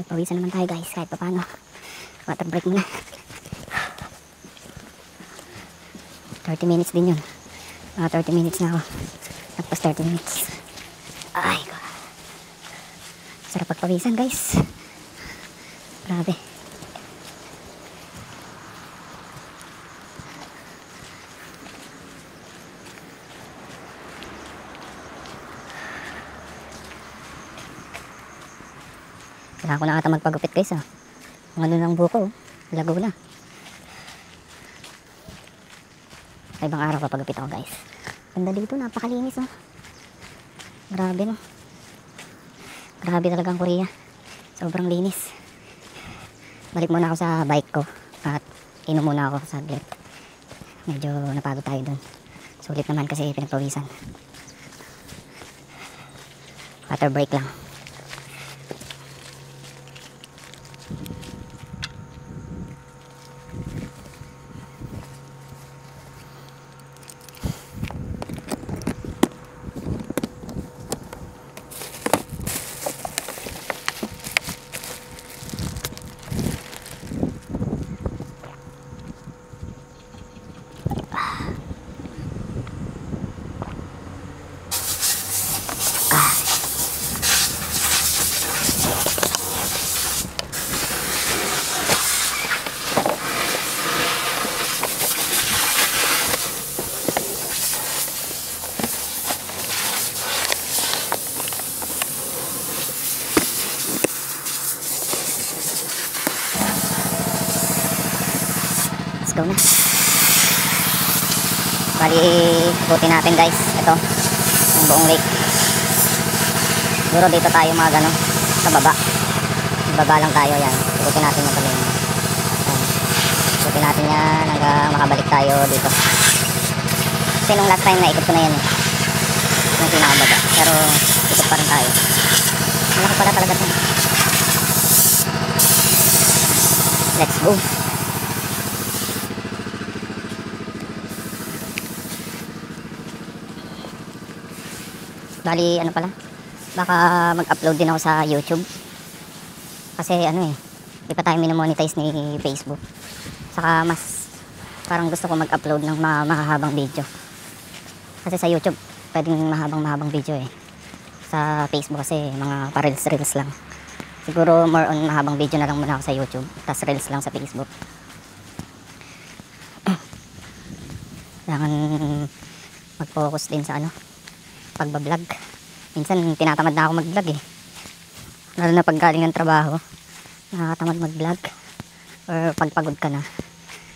Pawisan naman tayo guys, kahit pa paano. Water break muna. 30 minutes din yun. 30 minutes na ako. Nagpas 30 minutes. Ay, sarap pagpawisan guys. Grabe. Kailangan ko na ata magpagupit guys ah. Ang ano ng buko, lago na. Ay, ibang araw papagupit ako guys. Ganda dito, napakalinis oh. Grabe no. Grabe talaga ang Korea. Sobrang linis. Balik muna ako sa bike ko at inom muna ako saglit. Medyo napagod tayo dun. Sulit naman kasi pinagpawisan. Water break lang. Go na. Bali, ikutin natin guys. Ito, yung buong lake. Siguro dito tayo mga gano, sa baba. Baba lang tayo yan. Ikutin natin yung pala. Ikutin natin yan hanggang makabalik tayo dito. Kasi nung last time na ikot ko na yan eh. Yung pinakababa. Pero ikot pa rin tayo. Malaki pala talaga ito. Let's go. Bali, ano pala, baka mag-upload din ako sa YouTube. Kasi ano eh, di pa tayo minomonetize ni Facebook. Saka mas, parang gusto ko mag-upload ng mahahabang video. Kasi sa YouTube, pwedeng mahabang video eh. Sa Facebook kasi, mga pa-reels lang. Siguro more on mahabang video na lang muna ako sa YouTube. Tas reels lang sa Facebook. Kailangan mag-focus din sa ano, pagbablog. Minsan tinatamad na ako mag-vlog eh. Lalo na pag galing ng trabaho, nakakatamad mag-vlog. Or pagpagod ka na.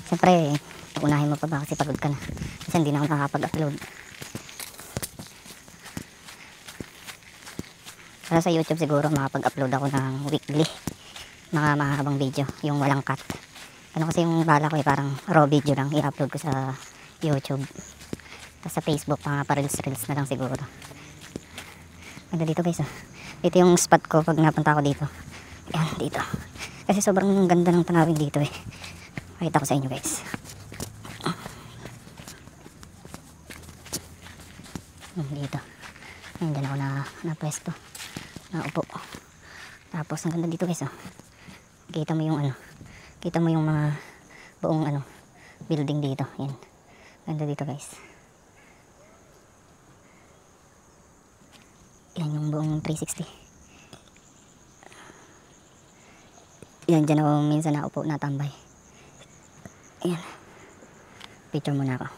Siyempre, unahin mo pa ba kasi pagod ka na. Kasi hindi na ako nakakapag-upload. Pero sa YouTube siguro makapag-upload ako ng weekly. Mga mahabang video, yung walang cut. Ano kasi yung bala ko eh, parang raw video lang i-upload ko sa YouTube. Tapos sa Facebook, mga pa-reels na lang siguro. Ganda dito guys ah. Dito yung spot ko pag napunta ako dito. Yan, dito. Kasi sobrang ganda ng tanawin dito eh. Pakita ko sa inyo guys. Dito. Ayan, dyan ako na pwesto. Naupo. Tapos ang ganda dito guys ah. Kita mo yung ano. Kita mo yung mga buong ano, building dito. Yan. Ganda dito guys. Yan yung buong 360. Yan, dyan ako minsan naupo, natambay. Ayan. Picture muna ako.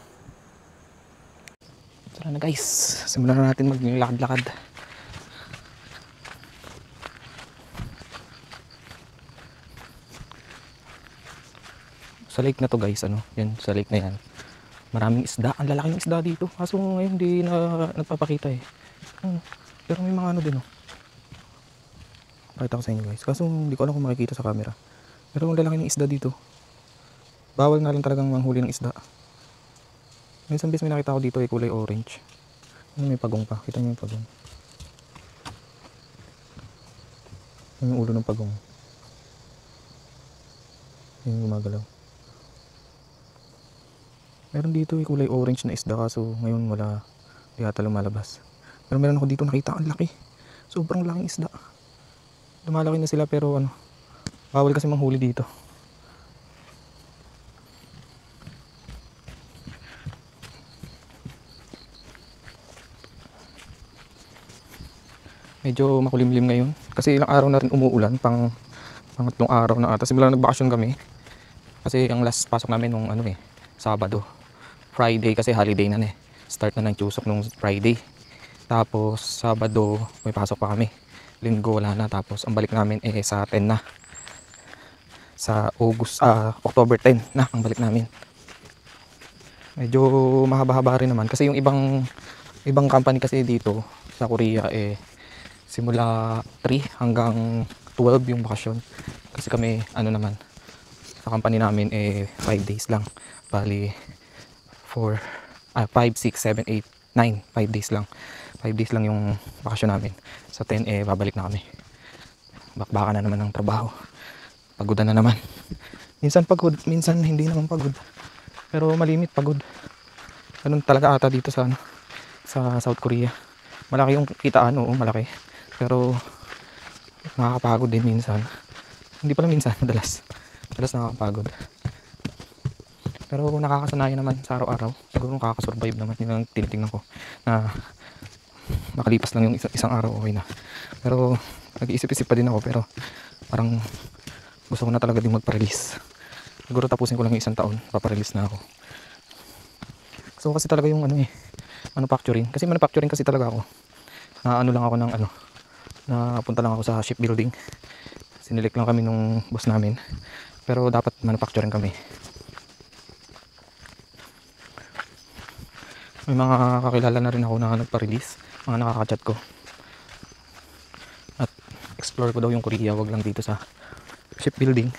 Tara na guys, simulan na natin maglakad-lakad. Sa lake na to guys, ano, yan, sa lake na yan. Maraming isda, ang lalaki ng isda dito. Kaso ngayon di na nagpapakita eh. Pero may mga ano din oh. Pakita ko sa inyo guys. Kaso hindi ko alam kung makikita sa camera. Pero ang lalaki ng isda dito. Bawal nga lang talagang manghuli ng isda. Minsan bis may nakita ko dito ay kulay orange. May pagong pa. Kita niyo yung pagong. Yan yung ulo ng pagong. Yan yung gumagalaw. Meron dito ay kulay orange na isda kaso ngayon wala. Di ata lumalabas. Pero meron ako dito nakita, ang laki. Sobrang laking isda. Lumalaki na sila pero ano, Bawal kasi manghuli dito. Medyo makulimlim ngayon. Kasi ilang araw na rin umuulan. Pangatlong araw na ata. Simula nagbakasyon kami. Kasi ang last pasok namin nung ano eh, Sabado. Friday kasi holiday na eh. Start na ng Chuseok nung Friday. Tapos Sabado may pasok pa kami. Linggo wala na. Tapos ang balik namin eh sa 10 na. Sa October 10 na ang balik namin. Medyo mahaba-haba rin naman. Kasi yung ibang company kasi dito sa Korea eh simula 3 hanggang 12 yung bakasyon. Kasi kami ano naman sa company namin eh 5 days lang. Bali 5, 6, 7, 8, 9 5 days lang. 5 days lang yung bakasyon namin. Sa 10 eh babalik na kami. Bakbaka na naman ng trabaho. Pagodan na naman. Minsan pagod, minsan hindi naman pagod. Pero malimit pagod. Ganun talaga ata dito sa sa South Korea. Malaki yung kitaan, oo, malaki. Pero nakakapagod din minsan. Hindi pala minsan, madalas nakakapagod. Pero nakakasanayan naman sa araw-araw. Siguro nakakasurvive naman. Yun ang tinitingnan ko. Na makalipas lang yung isang araw, okay na. Pero nag-iisip-isip pa din ako. Pero parang gusto ko na talaga din magpa-release. Siguro tapusin ko lang yung isang taon. Paparelease na ako. So kasi talaga yung manufacturing. Kasi manufacturing kasi talaga ako. Na ano lang ako ng napunta lang ako sa shipbuilding. Sinilik lang kami nung boss namin. Pero dapat manufacturing kami. May mga kakilala na rin ako na nagpa-release. Mga nakaka-chat ko. At explore ko daw yung Korea. Wag lang dito sa shipbuilding.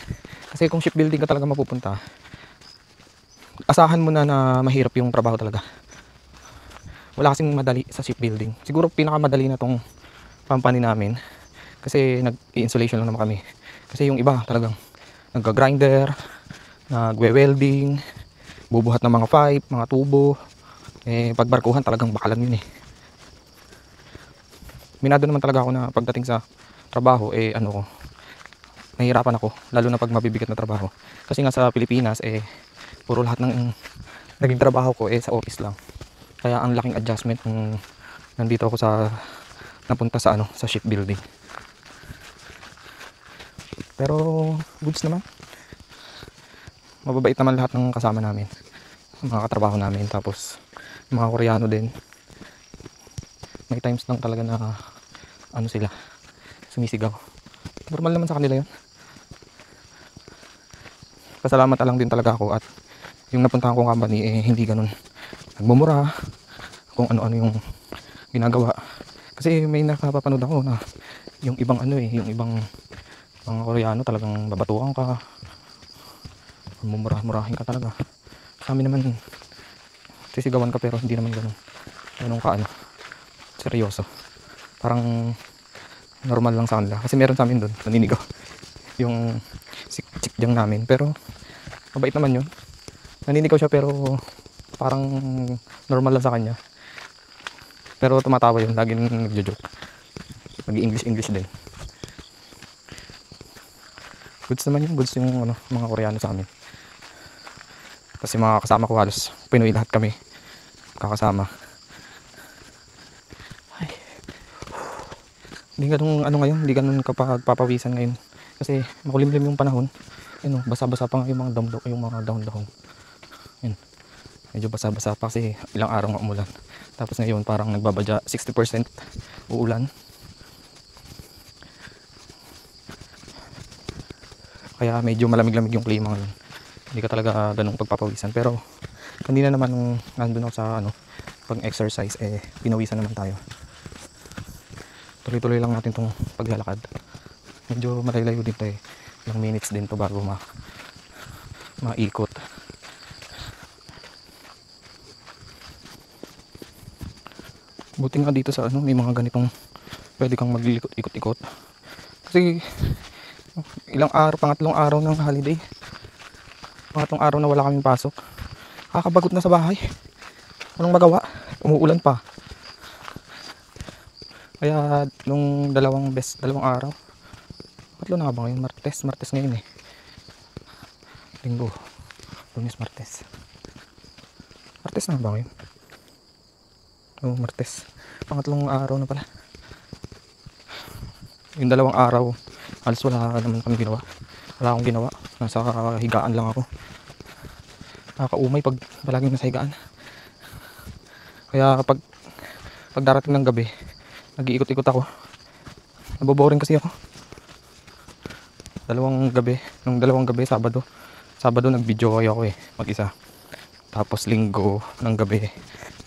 Kasi kung shipbuilding ka talaga mapupunta, asahan mo na mahirap yung trabaho talaga. Wala kasing madali sa shipbuilding. Siguro pinakamadali na tong company namin. Kasi nag-i-installation lang naman kami. Kasi yung iba talagang nag-grinder, nagwe-welding, bubuhat ng mga pipe, mga tubo. Eh, pagbarkuhan talagang bakalan yun eh. Minado naman talaga ako na pagdating sa trabaho, nahihirapan ako. Lalo na pag mabibigat na trabaho. Kasi nga sa Pilipinas, puro lahat ng naging trabaho ko sa office lang. Kaya ang laking adjustment nung nandito ako napunta sa sa shipbuilding. Pero goods naman. Mababait naman lahat ng kasama namin. Mga katrabaho namin. Tapos mga Koreano din. May times lang talaga na sila sumisigaw. Normal naman sa kanila yun. Pasalamat lang din talaga ako at yung napuntahan kong company hindi ganun nagmumura kung ano-ano yung ginagawa. Kasi may nakapapanood ako na yung ibang yung ibang mga Koreano talagang babatukan ka, mumura-murahin ka talaga. Sa amin naman sisigawan ka pero hindi naman ganun ka seryoso. Parang normal lang sa kanila. Kasi meron sa amin doon naninigaw yung chikjang namin, pero mabait naman yun. Naninigaw siya pero parang normal lang sa kanya. Pero tumatawa yun, laging nagjo-joke. Nag-English din. Goods naman yun, goods yung mga Koreano sa amin. Kasi mga kasama ko halos Pinoy lahat kami kakasama. Ay. Hindi ganun ngayon, hindi ganun kapag papawisan ngayon. Kasi makulimlim yung panahon. Basa-basa pa nga yung mga dahon-dahon. Yun. Medyo basa-basa pa kasi ilang araw nga umulan. Tapos ngayon parang nagbabadya 60% uulan. Kaya medyo malamig-lamig yung klima ngayon. Hindi ka talaga ganung pagpapawisan. Pero kanina naman nung nandun ako sa pag-exercise, pinawisan naman tayo. Tuloy-tuloy lang natin tong paglalakad. Medyo malayo dito ilang minutes din to bago maikot. Buti nga dito sa may mga ganitong pwede kang mag-ikot-ikot. Kasi pangatlong araw ng holiday. Pangatlong araw na wala kaming pasok. Kakabagot na sa bahay. Anong magawa? Umuulan pa. Kaya nung dalawang araw. Tatlo na nga ba ngayon? Martes ngayon eh. Linggo, Lunes, Martes. Martes na ba ngayon? Oo, Martes. Pangatlong araw na pala. Yung dalawang araw, halos wala naman kami ginawa. Wala akong ginawa. Nasa higaan lang ako. Nakakaumay pag palaging nasa higaan. Kaya pag darating ng gabi, nag-iikot-ikot ako. Naboboring kasi ako. Nung dalawang gabi, Sabado nag-video ako eh, mag-isa. Tapos Linggo ng gabi,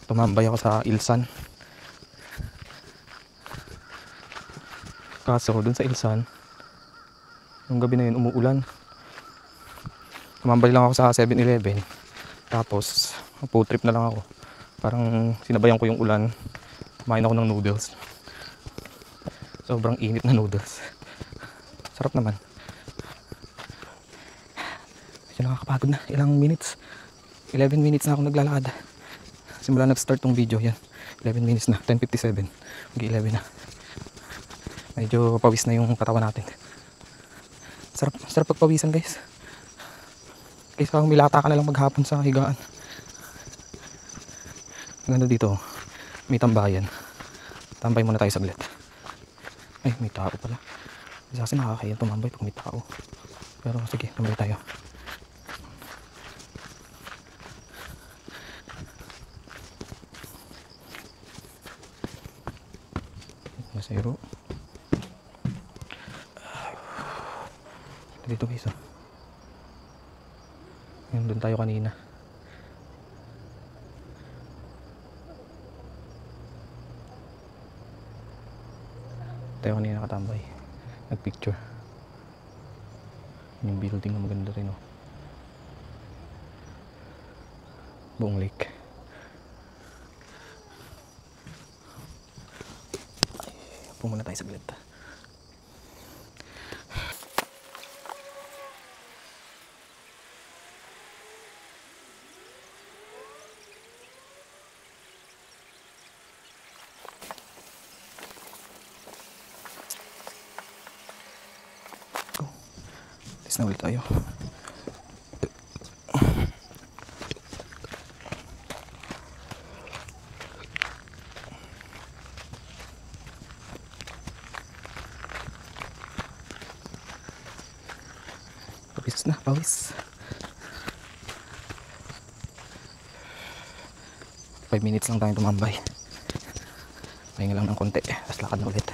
tumambay ako sa Ilsan. Kaso dun sa Ilsan, nung gabi na yun umuulan. Tumambay lang ako sa 7-Eleven. Tapos food trip na lang ako. Parang sinabayan ko yung ulan. Kumain ako ng noodles. Sobrang init na noodles. Sarap naman. Medyo nakakapagod na. Ilang minutes? 11 minutes na ako naglalakad. Simula nag-start tong video yan. 11 minutes na. 10:57. Mag-11 na. Medyo pawis na yung katawan natin. Sarap pagpawisan guys. Kaysa kung milata ka na lang maghapon sa higaan. Ganda dito. May tambayan. Tambay muna tayo saglit. Ay, may tao pala. Kasi nakakaya tumambay pag may tao. Pero sige, tambay tayo. Masero. Dito guys, oh. Yan, doon tayo kanina. Tayo kanina nakatambay. Nagpicture. Yung building na maganda rin, oh. Buong lake. Ay, pumunta tayo saglit. Na ulit tayo. Pawis na, pawis. 5 minutes lang tayong tumambay. Pahinga lang ng konti, tapos lakad na ulit.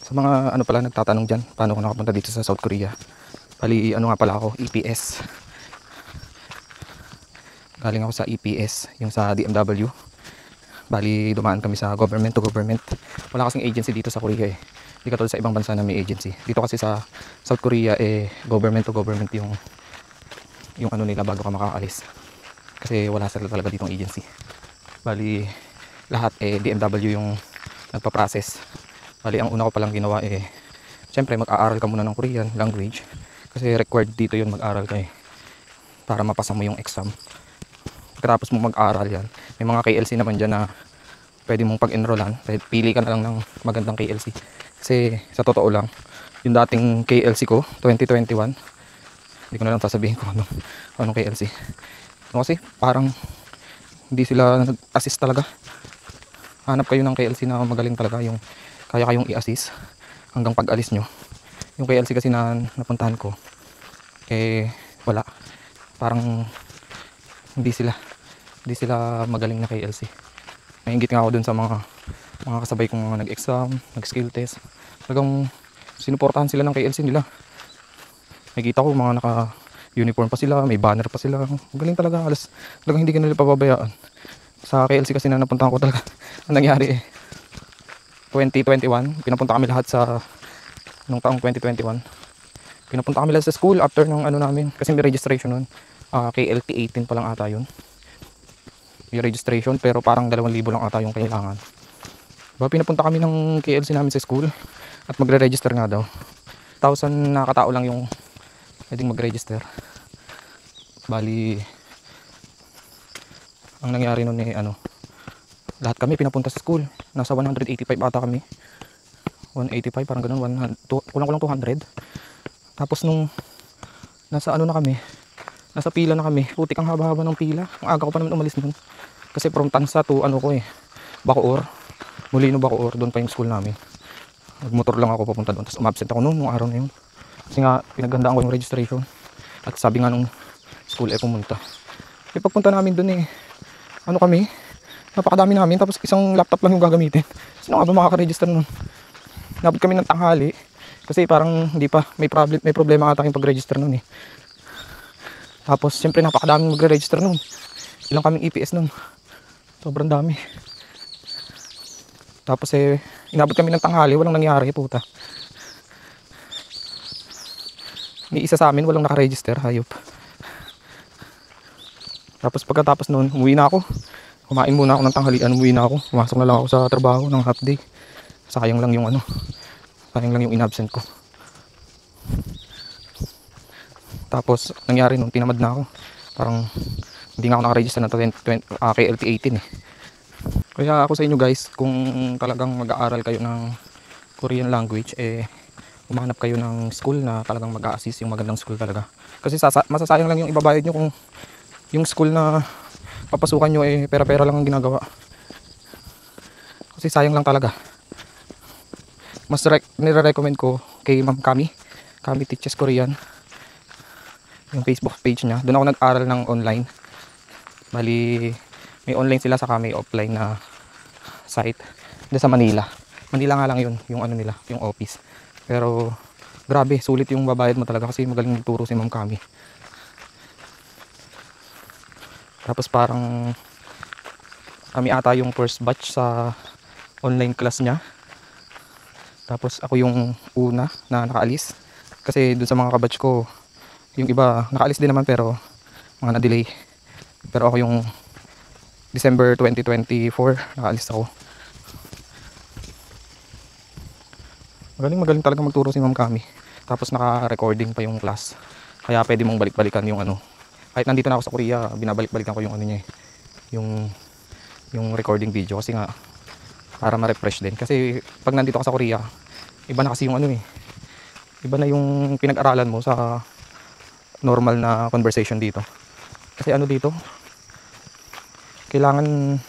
Sa mga ano pala nagtatanong dyan, paano ako nakapunta dito sa South Korea. Bali, ano nga pala ako, EPS. Galing ako sa EPS, yung sa DMW. Bali, dumaan kami sa government to government. Wala kasing agency dito sa Korea eh. Hindi katulad sa ibang bansa na may agency. Dito kasi sa South Korea eh, government to government yung ano nila bago ka makaalis. Kasi wala sila talaga ditong agency. Bali, lahat eh DMW yung nagpa-process. Bali, ang una ko palang ginawa eh, syempre mag-aaral ka muna ng Korean language. Kasi required dito yun mag-aral ka eh, para mapasa mo yung exam. Pagkatapos mo mag-aral yan, may mga KLC naman dyan na pwede mong pag-enrollan. Pili ka na lang ng magandang KLC. Kasi sa totoo lang, yung dating KLC ko, 2021, hindi ko na lang sasabihin ko anong KLC. No, kasi parang hindi sila nag-assist talaga. Hanap kayo ng KLC na magaling talaga, yung kaya kayong i-assist hanggang pag-alis nyo. Yung KLC kasi na napuntahan ko eh wala, parang hindi sila magaling na KLC. Nainggit nga ako dun sa mga kasabay kong mga nag-exam, nag-skill test. Talagang sinuportahan sila ng KLC nila. Nakikita ko mga naka-uniform pa sila, may banner pa sila. Magaling talaga, alas talagang hindi ka nila pababayaan. Sa KLC kasi na napuntahan ko talaga ang nangyari eh, 2021, pinapunta kami lahat sa nung taong 2021. Pinapunta kami lahat sa school after ng ano namin, kasi may registration nun. KLT 18 pa lang ata yun. May registration pero parang 2,000 lang ata yung kailangan. Diba, pinapunta kami ng KLC namin sa school at magre-register nga daw. 1,000 na katao lang yung pwedeng mag-register. Bali, ang nangyari nun eh ano, Lahat kami pinapunta sa school. Nasa 185 ata kami. 185, parang ganun. Kulang-kulang 200. Tapos nung nasa ano na kami, nasa pila na kami. Putik ang haba-haba ng pila. Ang aga ko pa naman umalis nun. Kasi from Tansa to ano ko Bacoor. Molino Bacoor. Doon pa yung school namin. Nagmotor lang ako papunta doon. Tapos umabsent ako noon, nung araw na yun. Kasi nga, pinaghandaan ko yung registration. At sabi nga nung school pumunta. Pagpunta namin doon ano kami, napakadami namin. Tapos isang laptop lang yung gagamitin. Sino nga ba makaka-register nun? Nabot kami ng tanghali. Kasi parang hindi pa, may problema ata yung pag-register nun Tapos siyempre napakadaming magre-register nun. Ilang kaming EPS nun. Sobrang dami. Tapos inabot kami ng tanghali, walang nangyari, puta. May isa sa amin walang naka-register, hayop. Tapos pagkatapos nun, umuwi na ako. Kumain muna ako ng tanghalian, umuwi na ako. Pumasok na lang ako sa trabaho ng half day. Sayang lang yung sayang lang yung inabsent ko. Tapos nangyari nun, tinamad na ako. Parang hindi nga ako naka-register ng KLT 18 Kaya ako sa inyo guys, kung talagang mag-aaral kayo ng Korean language, umanap kayo ng school na talagang mag-a-assist, yung magandang school talaga. Kasi masasayang lang yung ibabayad nyo kung yung school na papasukan nyo pera-pera lang ang ginagawa. Kasi sayang lang talaga. Mas nire-recommend ko kay Ma'am Kami Teaches Korean, yung Facebook page niya. Doon ako nag-aral ng online. Bali, may online sila, saka may offline na site. Doon sa Manila. Manila nga lang yun, yung ano nila, yung office. Pero grabe, sulit yung babayad mo talaga kasi magaling magturo si Ma'am Kami. Tapos parang kami ata yung first batch sa online class niya. Tapos ako yung una na nakaalis. Kasi dun sa mga kabatch ko, yung iba nakaalis din naman pero mga na-delay. Pero ako yung December 2024 nakaalis ako. Magaling talaga magturo si Ma'am Kami. Tapos naka-recording pa yung class. Kaya pwede mong balik-balikan yung kahit nandito na ako sa Korea, binabalik-balikan ko yung niya yung recording video kasi nga para ma-refresh din. Kasi pag nandito ka sa Korea, iba na kasi yung iba na yung pinag-aralan mo sa normal na conversation dito. Kasi dito, kailangan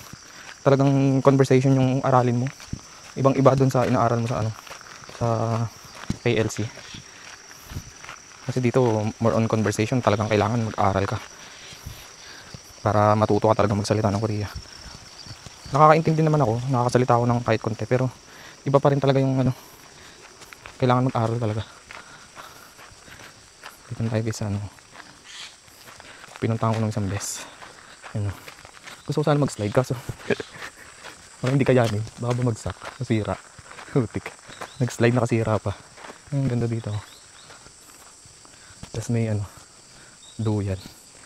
talagang conversation yung aralin mo. Ibang-iba dun sa inaaral mo sa sa PLC. Kasi dito more on conversation, talagang kailangan mag-aral ka para matuto ka talaga magsalita ng Korea. Nakakaintindi naman ako, nakakasalita ako ng kahit konti, pero iba pa rin talaga yung kailangan mag-aral talaga. Dito tayo guys pinuntahan ko ng isang beses. Gusto ko sana mag-slide kaso parang hindi kayanin, baka bumagsak, nasira. Hutik. Nag-slide na kasira pa. Ang ganda dito. Tapos may duyan.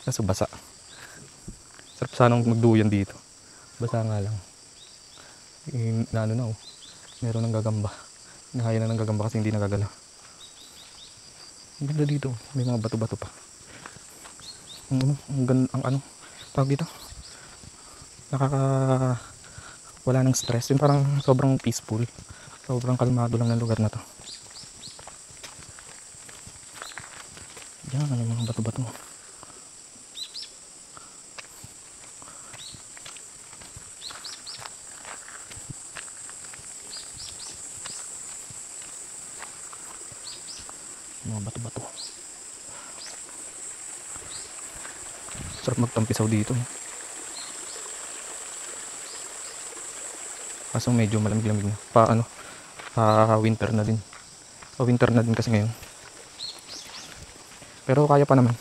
Kaso basa. Sarap sanang magduyan dito. Basa nga lang. Meron ng gagamba. Nahaya na ng gagamba kasi hindi nagagalaw. Ang ganda dito. May mga bato-bato pa. Ang tawag dito. Wala ng stress. Yung parang sobrang peaceful. Sobrang kalmado lang ng lugar na to. Yan, yung mga bato-bato. Mga bato-bato. Sarap magtampisaw dito. Kaso medyo malamig-lamig na. Winter na din. Winter na din kasi ngayon. Pero kaya pa naman.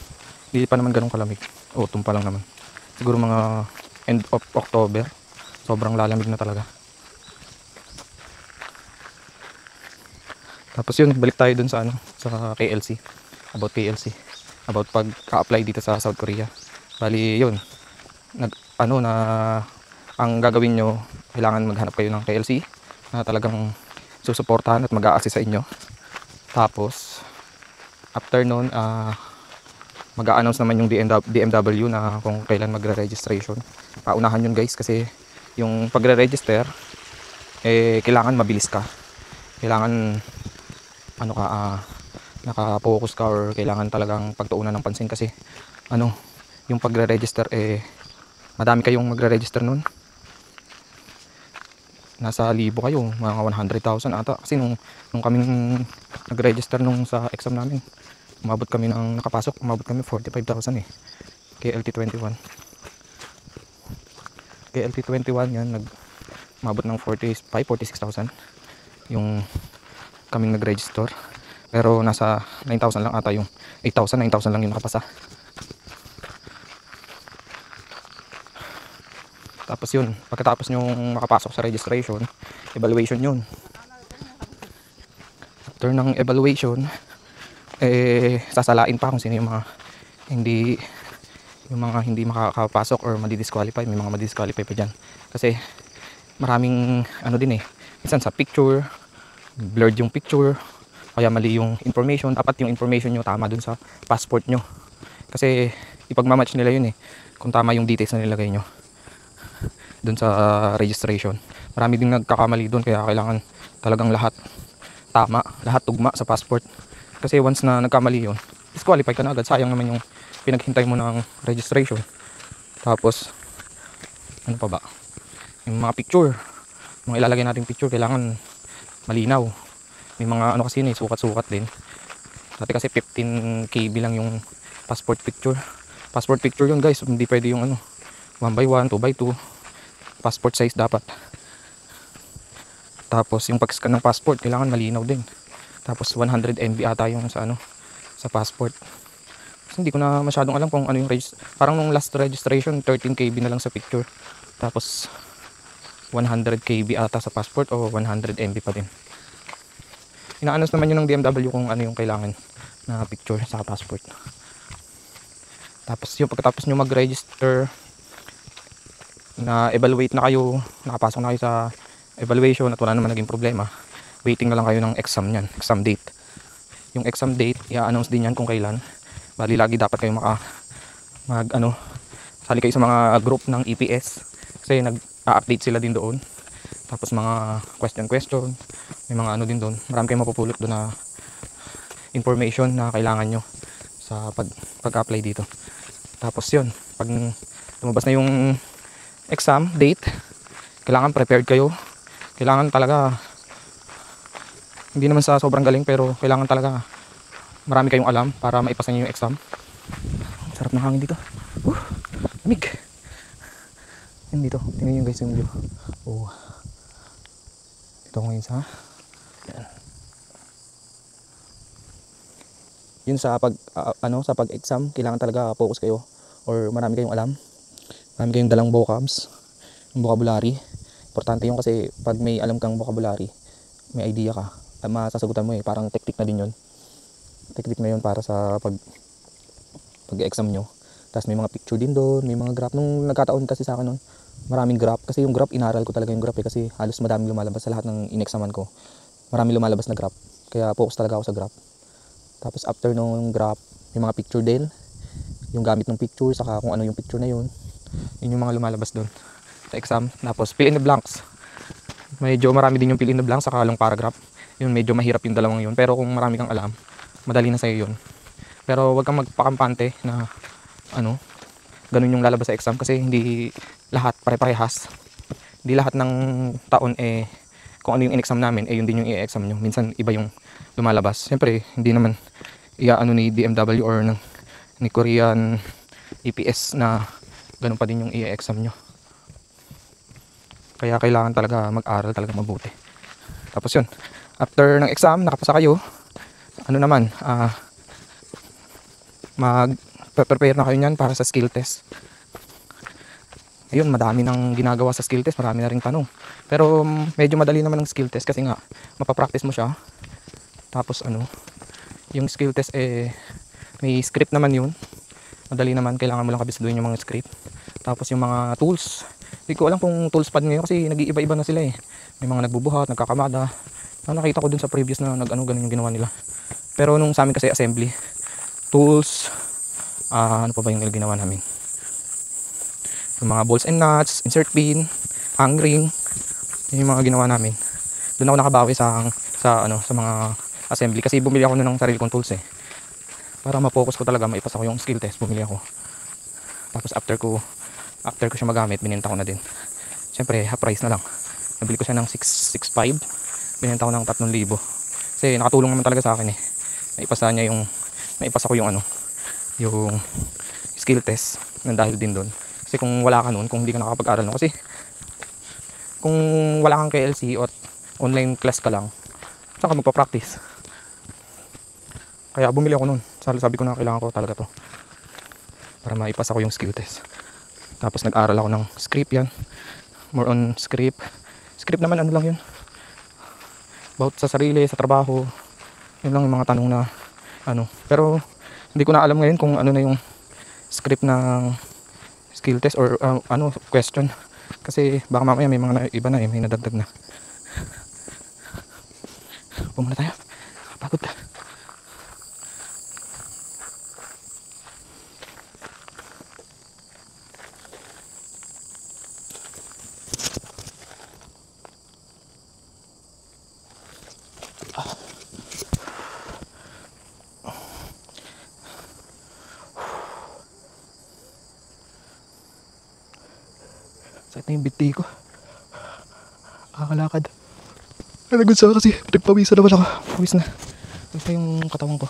Hindi pa naman ganun kalamig. Autumn pa lang naman. Siguro mga end of October. Sobrang lalamig na talaga. Tapos yun, balik tayo dun sa sa KLC. About KLC. About pagka-apply dito sa South Korea. Bali yun. Ang gagawin nyo, kailangan maghanap kayo ng KLC na talagang susuportahan at mag-a-assist sa inyo. Tapos after nun, mag-a-announce naman yung DMW na kung kailan magre-registration. Paunahan yun guys kasi yung pagre-register, kailangan mabilis ka. Kailangan ano ka, naka-focus ka, or kailangan talagang pagtuunan ng pansin kasi yung pagre-register, madami kayong magre-register nun. Nasa libo kayo, mga 100,000 ata. Kasi nung kaming nag-register nung sa exam namin, umabot kami 45,000 KLT21. KLT21 yan, umabot ng 46,000 yung kaming nag-register. Pero nasa 9,000 lang ata yung 9,000 lang yung nakapasa. Tapos yun, pagkatapos nyong makapasok sa registration, evaluation yun. After ng evaluation, sasalain pa kung sino yung mga hindi makakapasok or madi-disqualify. May mga madi-disqualify pa dyan. Kasi maraming din minsan sa picture, blurred yung picture, kaya mali yung information. Dapat yung information nyo tama dun sa passport nyo. Kasi ipagmamatch nila yun kung tama yung details na nilagay nyo dun sa registration. Marami ding nagkakamali dun, kaya kailangan talagang lahat tama, lahat tugma sa passport. Kasi once na nagkamali yun, disqualify ka na agad. Sayang naman yung pinaghintay mo ng registration. Tapos ano pa ba, yung mga picture, mga ilalagay nating picture, kailangan malinaw. May mga kasi sukat-sukat din. Dati kasi 15 KB lang yung passport picture. Passport picture yun guys, hindi pwede yung 1x1, 2x2. Passport size dapat. Tapos yung pag-scan ng passport, kailangan malinaw din. Tapos 100 MB ata yung sa passport. Kasi hindi ko na masyadong alam kung ano yung parang nung last registration 13 KB na lang sa picture. Tapos 100 KB ata sa passport, o 100 MB pa din. Inaanos naman yun ng DMW kung ano yung kailangan na picture sa passport. Tapos yung pagkatapos nyo mag-register, na evaluate na kayo, nakapasok na kayo sa evaluation at wala naman naging problema, waiting na lang kayo ng exam niyan, exam date. Yung exam date, i-announce din yan kung kailan. Bali lagi dapat kayo sali kayo sa mga group ng EPS kasi nag-update sila din doon. Tapos mga question, may mga din doon. Marami kayong mapupulot doon na information na kailangan nyo sa pag-apply dito. Tapos yun, pag lumabas na yung exam date, kailangan prepared kayo. Kailangan talaga, hindi naman sa sobrang galing, pero kailangan talaga marami kayong alam para maipasa niyo yung exam. Sarap ng hangin dito. Lamig. Yan dito, tingnan nyo guys yung view. Dito ko ngayon sa yun sa pag-exam, kailangan talaga focus kayo, or marami kayong alam. Marami kayong dalang vocabs, yung vocabulary. Importante yun kasi pag may alam kang vocabulary, may idea ka, masasagutan mo parang technique na din yun. Technique na yun para sa pag-exam nyo. Tapos may mga picture din doon, may mga graph. Nung nagkataon kasi sa akin nun, maraming graph. Kasi yung graph, inaral ko talaga yung graph kasi halos madaming lumalabas sa lahat ng in-examan ko. Maraming lumalabas na graph. Kaya focus talaga ako sa graph. Tapos after nung graph, may mga picture din. Yung gamit ng picture, saka kung ano yung picture na yun. Yun yung mga lumalabas doon sa exam. Tapos fill in the blanks. Medyo marami din yung fill in the blanks, saka long paragraph. Yun, medyo mahirap yung dalawang yun. Pero kung marami kang alam, madali na sa'yo yun. Pero wag kang magpakampante na ganun yung lalabas sa exam, kasi hindi lahat pare-parehas. Hindi lahat ng taon kung ano yung in-exam namin, yun din yung i-exam nyo. Minsan iba yung lumalabas. Siyempre, hindi naman ni DMW or ni Korean EPS na ganun pa din yung i-exam nyo. Kaya kailangan talaga mag-aral talaga mabuti. Tapos yun, after ng exam, nakapasa kayo, mag-prepare na kayo nyan para sa skill test. Ayun, madami nang ginagawa sa skill test, marami na ring tanong. Pero medyo madali naman ang skill test kasi nga mapapractice mo siya. Tapos yung skill test may script naman yun. Madali naman, kailangan mo lang kabisaduhin yung mga script. Tapos yung mga tools, hindi ko alam kung tools pad ngayon kasi nag-iiba-iba na sila May mga nagbubuhat, nagkakamada. Nakita ko dun sa previous na ganun yung ginawa nila. Pero nung sa amin kasi assembly, tools, ano pa ba yung ginawa namin? Yung mga bolts and nuts, insert pin, hangring. Yun yung mga ginawa namin. Doon ako nakabawi sa mga assembly kasi bumili ako ng sarili kong tools para ma-focus ko talaga, maipasa ko yung skill test. Bumili ako, tapos after ko siya magamit, binenta ko na din. Siyempre half price na lang, nabili ko siya ng 665, binenta ko ng 3,000 kasi nakatulong naman talaga sa akin naipasa ko yung yung skill test nang dahil din doon. Kasi kung wala ka noon, kung hindi ka nakapag-aral no, kasi kung wala kang KLC o online class ka lang, saan ka magpa-practice? Kaya bumili ako nun. Sabi ko na kailangan ko talaga to para maipasa ko yung skill test. Tapos nag-aral ako ng script yan. More on script. Script naman ano lang yun. About sa sarili, sa trabaho. Yun lang yung mga tanong na Pero hindi ko na alam ngayon kung ano na yung script ng skill test or question. Kasi baka mamaya may mga iba na may nadagdag na. Pumula tayo. Pagod. Sakit na yung biti ko. Nakakalakad. Nalagod sa kasi nagpawisa naman ako. Pawis na. Pawis na yung katawan ko.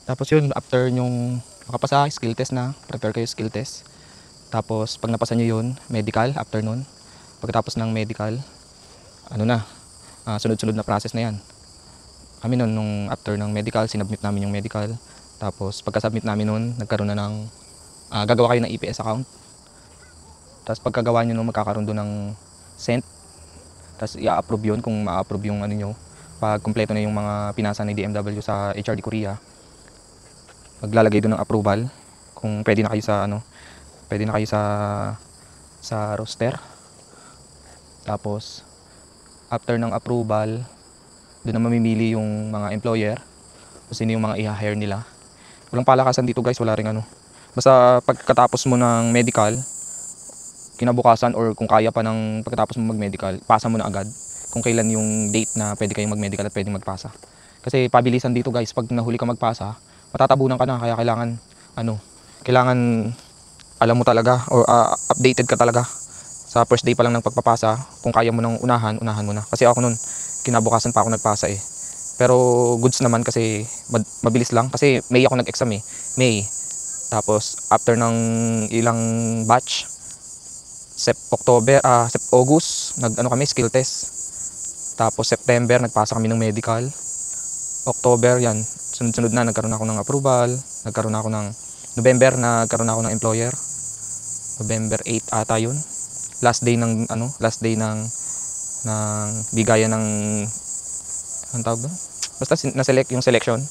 Tapos yun, after yung makapasa, skill test na. Prepare kayo skill test. Tapos pag napasa nyo yun, medical, after nun. Pagkatapos ng medical, sunod-sunod na process na yan. Kami nun, nung after ng medical, sinubmit namin yung medical. Tapos pagka-submit namin nun, nagkaroon na ng gagawa kayo ng EPS account. Tapos pagkagawa nyo nung magkakaroon doon ng sent. Tapos i-approve yun kung ma-approve yung nyo. Pag kumpleto na yung mga pinasa ni DMW sa HRD Korea, maglalagay doon ng approval kung pwede na kayo sa roster. Tapos after ng approval, doon na mamimili yung mga employer kung sino yung mga i-hire nila. Walang palakasan dito guys, wala ring basta pagkatapos mo ng medical, kinabukasan or kung kaya pa ng pagkatapos mo mag-medical, pasa mo na agad kung kailan yung date na pwede kayong mag-medical at pwede magpasa. Kasi pabilisan dito guys, pag nahuli ka magpasa, matatabunan ka na, kaya kailangan alam mo talaga or updated ka talaga sa first day pa lang ng pagpapasa. Kung kaya mo nang unahan mo na. Kasi ako nun, kinabukasan pa ako nagpasa Pero goods naman kasi mabilis lang kasi May ako nag-exam May. Tapos after ng ilang batch, August, kami skill test. Tapos September nagpasa kami ng medical. October yan, sunod-sunod na nagkaroon ako ng approval, nagkaroon ako ng November nagkaroon ako ng employer. November 8 ata yun. Last day ng bigayan ng anong tawag doon? Basta na-select yung selection.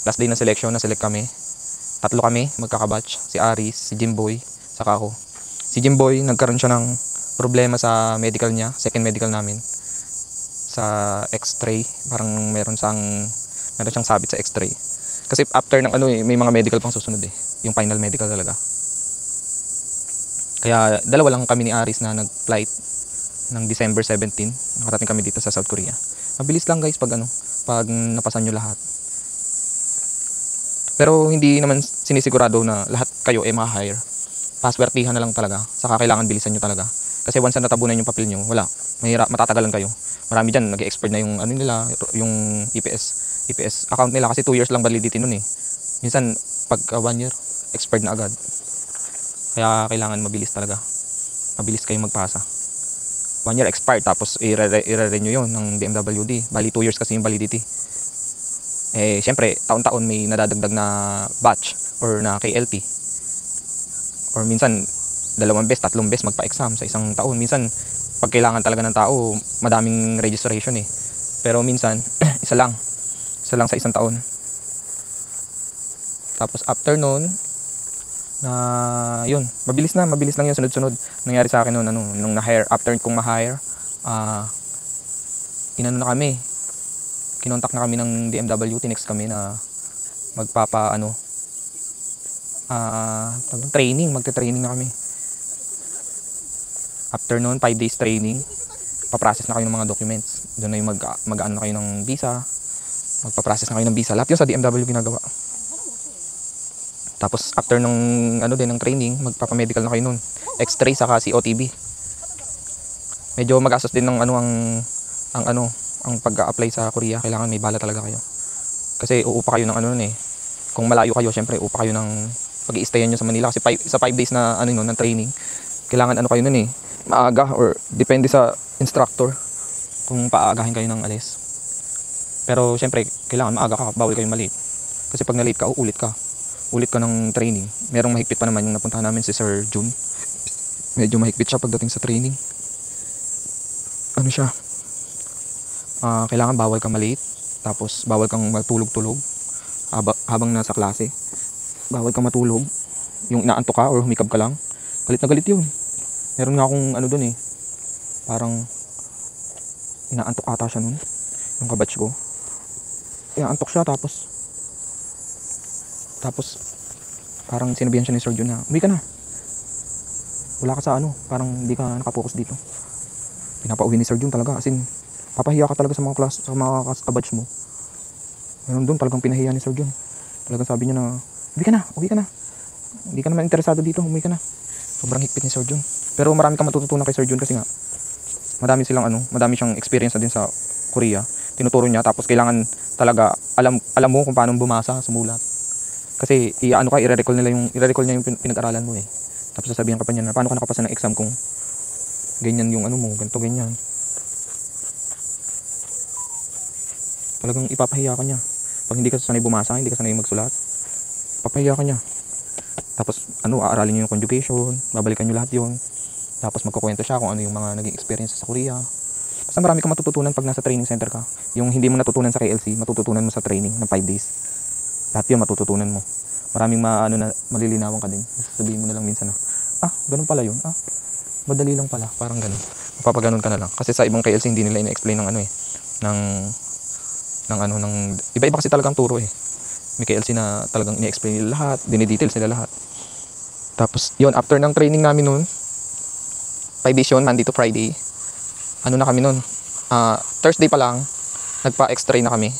Last day ng selection, na-select kami. 3 kami, magkakabatch. Si Aris, si Jimboy, saka ako. Si Jimboy, nagkaroon siya ng problema sa medical niya, second medical namin. Sa x-ray, parang meron siyang sabit sa x-ray. Kasi after ng may mga medical pang susunod yung final medical talaga. Kaya dalawa lang kami ni Aris na nag-flight ng December 17. Nakarating kami dito sa South Korea. Mabilis lang guys pag napasan nyo lahat. Pero hindi naman sinisigurado na lahat kayo ma-hire. Paswertihan na lang talaga. Saka kailangan bilisan nyo talaga. Kasi once na natabunan yung papel nyo, wala. Matatagalan kayo. Marami dyan, nag-expire na yung yung EPS account nila kasi 2 years lang validity nun Minsan, pag 1 year, expired na agad. Kaya kailangan mabilis talaga. Mabilis kayong magpasa. 1 year expired, tapos i-renew yun ng DMWD. Bali 2 years kasi yung validity. Siyempre, taon-taon may nadadagdag na batch or na KLP. Or minsan, 2 beses, 3 beses magpa-exam sa isang taon. Minsan, pag kailangan talaga ng tao, madaming registration Pero minsan, isa lang sa isang taon. Tapos after nun, yun, mabilis lang yun, sunod-sunod. Nangyari sa akin nung na-hire, after kong ma-hire, kinontak na kami ng DMW, tinext kami na magtraining na kami. After noon, 5 days training, paprocess na kayo ng mga documents. Doon na yung mag-ano na kayo ng visa, magpaprocess na kayo ng visa. Lahat yun sa DMW ginagawa. Tapos after ng ano din ng training, magpapamedical na kayo noon. X-ray saka COTB. Medyo magastos din ng ang pag-a-apply sa Korea. Kailangan may bala talaga kayo. Kasi uupa kayo ng ano nun eh. Kung malayo kayo, syempre uupa kayo ng pag-i-stayan nyo sa Manila. Kasi sa 5 days na ano nun, ng training, kailangan ano kayo nun eh, maaga or depende sa instructor kung paagahin kayo ng alis. Pero syempre, kailangan maaga ka, bawal kayong maliit. Kasi pag nalate ka, uulit ka. Ulit ka ng training. Merong mahigpit pa naman yung napuntahan namin si Sir June. Medyo mahigpit siya pagdating sa training. Ano siya? Kailangan bawal kang maliit. Tapos bawal kang matulog-tulog habang nasa klase. Bawal kang matulog. Yung inaantok ka or humikab ka lang. Galit na galit yun. Meron nga akong ano dun eh. Parang inaantok ata siya nun. Yung kabatch ko. Inaantok siya tapos parang sinabihan siya ni Sir Jun na uwi ka na. Wala ka sa ano. Parang hindi ka nakapokus dito. Pinapauwi ni Sir Jun talaga. As in, papahiya ka talaga sa mga class, sa mga kabatch mo. Meron doon talagang pinahiya ni Sir Jun. Talagang sabi niya na uwi ka na, uwi ka na. Hindi ka naman interesado dito, uwi ka na. Sobrang higpit ni Sir Jun. Pero marami kang matututunan kay Sir Jun kasi nga madami siyang experience na din sa Korea. Tinuturo niya tapos kailangan talaga alam mo kung paano bumasa, sumulat. Kasi i-recall niya yung pinag-aralan mo eh. Tapos sasabihan ka pa niya na paano ka nakapasa ng exam kung ganyan yung ano mo, ganito ganyan. Talagang ipapahiya ka niya. Pag hindi ka sanay bumasa, hindi ka sanay magsulat, papahiya ka niya. Tapos aaralin niyo yung conjugation, babalikan niyo lahat yun. Tapos magkukwento siya kung ano yung mga naging experience sa Korea. Basta marami kang matututunan pag nasa training center ka. Yung hindi mo natutunan sa KLC, matututunan mo sa training ng 5 days. Lahat yun matututunan mo. Maraming malilinawan ka din. Sabihin mo na lang minsan na, ganun pala yun. Madali lang pala. Parang ganun. Mapapaganon ka na lang. Kasi sa ibang KLC hindi nila ina-explain ng ng iba-iba kasi talagang turo eh. May KLC na talagang ina-explain nila lahat, dinidetails nila lahat. Tapos yun, after ng training namin noon, 5 days yun, Monday to Friday. Ano na kami noon? Thursday pa lang, nagpa-extra na kami.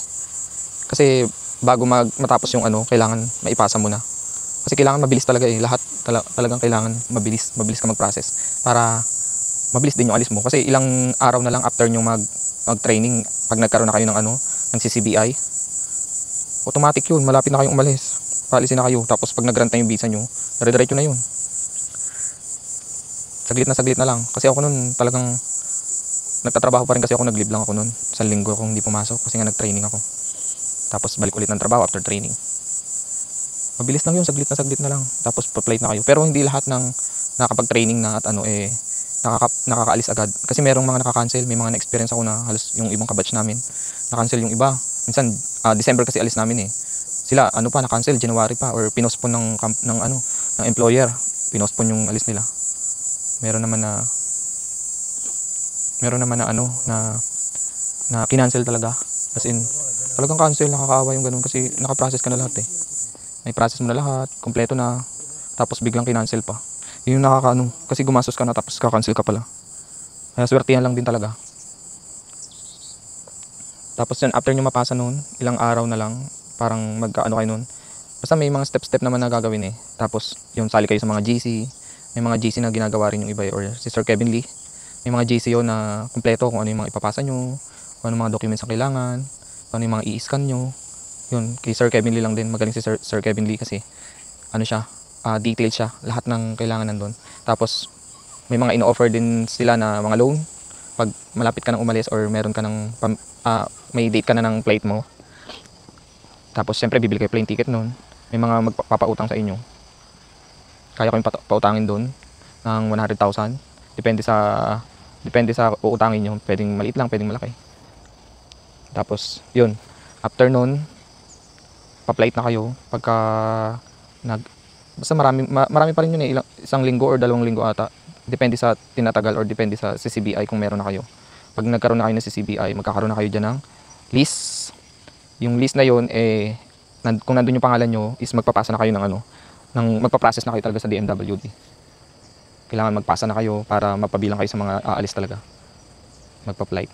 Kasi bago matapos yung kailangan maipasa mo na. Kasi kailangan mabilis talaga eh. Lahat talagang kailangan mabilis ka mag-process para mabilis din yung alis mo. Kasi ilang araw na lang after nyo mag-training, pag nagkaroon na kayo ng CCBI, automatic yun, malapit na kayong umalis. Paalisin na kayo. Tapos pag nag-grant na yung visa nyo, dire-diretso na yun. Saglit na lang. Kasi ako nun talagang nagtatrabaho pa rin kasi ako, nag-leave lang ako nun. Sa linggo akong hindi pumasok kasi nga nag-training ako. Tapos balik ulit ng trabaho after training. Mabilis lang yun, saglit na lang. Tapos pa-flight na kayo. Pero hindi lahat ng nakapag-training na at nakakaalis agad. Kasi merong mga nakakancel. May mga na-experience ako na halos yung ibang kabatch namin. Na-cancel yung iba. Minsan, December kasi alis namin eh. Sila, na-cancel, January pa. Or pinospon ng employer. Pinospon yung alis nila. Meron naman na kinancel talaga. As in, talagang cancel, nakakaawa yung ganun kasi nakaprocess ka na lahat eh. May process mo na lahat, kompleto na, tapos biglang kinancel pa. Yun yung kasi gumastos ka na tapos kakancel ka pala. Kaya swertihan lang din talaga. Tapos yun, after nyo mapasa nun, ilang araw na lang, parang kayo nun. Basta may mga step-step naman na gagawin eh. Tapos yung sali kayo sa mga GC, may mga GC na ginagawa rin yung iba eh, or si Sir Kevin Lee. May mga GC yun na kompleto kung ano yung mga ipapasa nyo, kung ano yung mga documents na kailangan, kung ano yung mga i-scan nyo. Yun, kay Sir Kevin Lee lang din. Magaling si Sir Kevin Lee kasi detailed siya. Lahat ng kailangan nandun. Tapos may mga ino-offer din sila na mga loan. Pag malapit ka nang umalis or meron ka may date ka na ng flight mo. Tapos syempre bibili kayo plane ticket nun. May mga magpapautang sa inyo. Kaya kayong pautangin doon ng 100,000. Depende sa uutangin nyo. Pwedeng maliit lang, pwedeng malaki. Tapos yun, after nun, pa-flight na kayo. Basta marami pa rin yun eh. Isang linggo or 2 linggo ata. Depende sa tinatagal or depende sa CCBI kung meron na kayo. Pag nagkaroon na kayo ng CCBI, magkakaroon na kayo dyan ng list. Yung list na yun, kung nandun yung pangalan nyo, is magpapasa na kayo magpaprocess na kayo talaga sa DMWD. Kailangan magpasa na kayo para mapabilang kayo sa mga aalis talaga. Magpa-flight.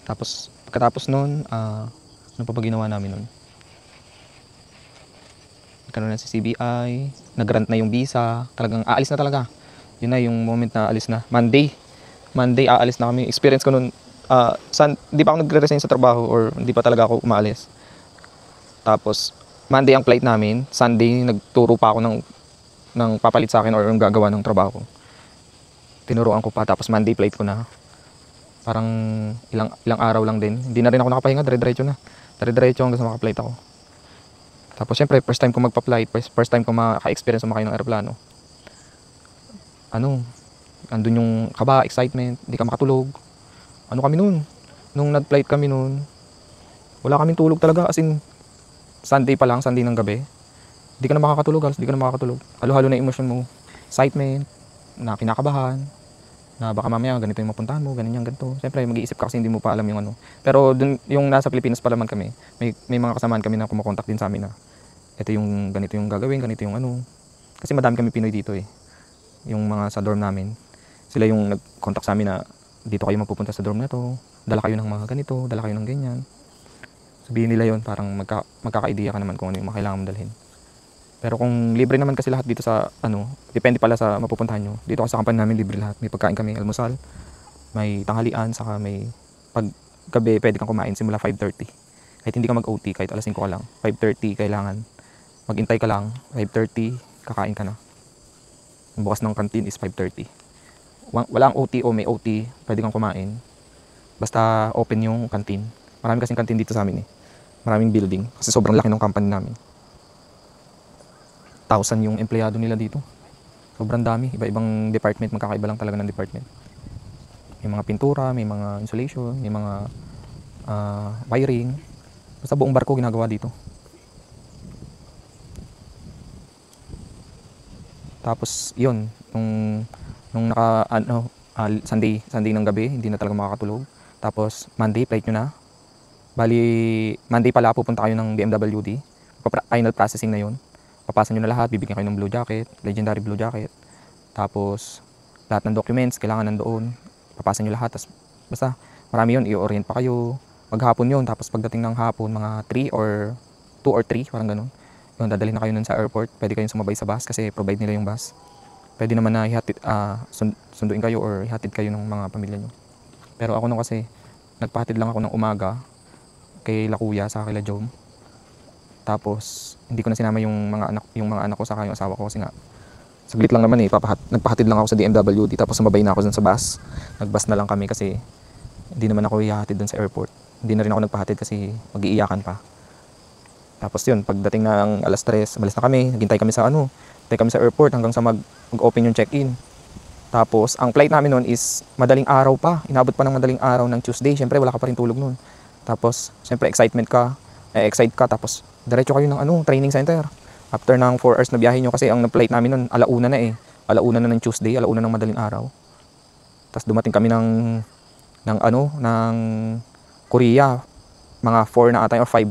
Tapos, pagkatapos nun, ano pa ba ginawa namin nun? Nagkaroon na si CBI, nag-grant na yung visa, talagang aalis na talaga. Yun na yung moment na aalis na. Monday aalis na kami. Experience ko nun, di pa ako nagre-resign sa trabaho or hindi pa talaga ako umaalis. Tapos, Monday ang flight namin. Sunday, nagturo pa ako ng papalit sa akin or yung gagawa ng trabaho ko. Tinuruan ko pa, tapos Monday flight ko na. Parang ilang araw lang din. Hindi na rin ako nakapahinga, dire-diretso na. Dire-diretso hanggang sa maka-flight ako. Tapos syempre, first time ko magpa-flight, first time ko maka-experience sumakay ng aeroplano. Andun yung kaba, excitement, hindi ka makatulog. Ano kami nun? Nung nag-flight kami nun, wala kaming tulog talaga, as in, Sunday pa lang, Sunday ng gabi. Hindi ka na makakatulog, halos hindi ka na makakatulog. Halo-halo na emotion mo. Excitement, na kinakabahan, na baka mamaya ganito yung mapuntahan mo, ganyan ganito. Siyempre mag-iisip ka kasi hindi mo pa alam yung ano. Pero dun, yung nasa Pilipinas pa naman kami, may mga kasamaan kami na kumukontak din sa amin na ito yung ganito yung gagawin, ganito yung ano. Kasi madami kami Pinoy dito eh. Yung mga sa dorm namin, sila yung nag-contact sa amin na dito kayo mapupunta sa dorm na to, dala kayo ng mga ganito, dala kayo ng ganyan. Sabihin nila yon, parang magkaka-idea ka naman kung ano yung kailangan mong dalhin. Pero kung libre naman kasi lahat dito sa depende pala sa mapupuntahan nyo. Dito kasi sa company namin libre lahat. May pagkain kami, almusal, may tanghalian, saka may pag gabi pwede kang kumain simula 5:30. Kahit hindi ka mag-OT, kahit alas 5 ka lang. 5:30 kailangan. Maghintay ka lang, 5:30 kakain ka na. Ang bukas ng canteen is 5:30. Walang OT o may OT, pwede kang kumain. Basta open yung canteen. Marami kasing canteen dito sa amin eh. Maraming building kasi sobrang laki ng company namin. 1,000 yung empleyado nila dito. Sobrang dami. Iba-ibang department. Magkakaiba lang talaga ng department. May mga pintura, may mga insulation, may mga wiring. Basta buong barko ginagawa dito. Tapos, yun. Nung Sunday ng gabi, hindi na talaga makakatulog. Tapos, Monday, flight nyo na. Bali, Monday pala, pupunta kayo ng DMWD. Final processing na yun. Papasan nyo na lahat, bibigyan kayo ng blue jacket, legendary blue jacket. Tapos, lahat ng documents, kailangan nandoon. Papasan nyo lahat. Tapos, basta, marami yun, i-orient pa kayo. Maghapon yun, tapos pagdating ng hapon, mga 3 or 2 or 3, parang ganun. Yun, dadalhin na kayo nun sa airport. Pwede kayong sumabay sa bus kasi provide nila yung bus. Pwede naman na sunduin kayo or ihatid kayo ng mga pamilya nyo. Pero ako nung kasi, nagpahatid lang ako ng umaga kay La Kuya sa kila Jom. Tapos hindi ko na sinama yung mga anak ko saka yung asawa ko kasi nga saglit lang naman eh, nagpahatid lang ako sa DMWD tapos sumabay na ako dun sa bus. Nagbus na lang kami kasi hindi naman ako ihahatid dun sa airport. Hindi na rin ako nagpahatid kasi mag-iiyakan pa. Tapos yun, pagdating ng alas 3, malis na kami, naghintay kami sa airport hanggang sa mag-open yung check-in. Tapos ang flight namin noon is madaling araw pa, inabot pa ng madaling araw ng Tuesday. Syempre wala ka pa rin tulog noon. Tapos syempre excited ka tapos diretso kayo ng training center. After ng 4 hours na biyahe nyo kasi ang flight namin nun alauna na eh. Alauna na ng Tuesday, alauna ng madaling araw. Tapos dumating kami ng Korea. Mga 4 na ata or 5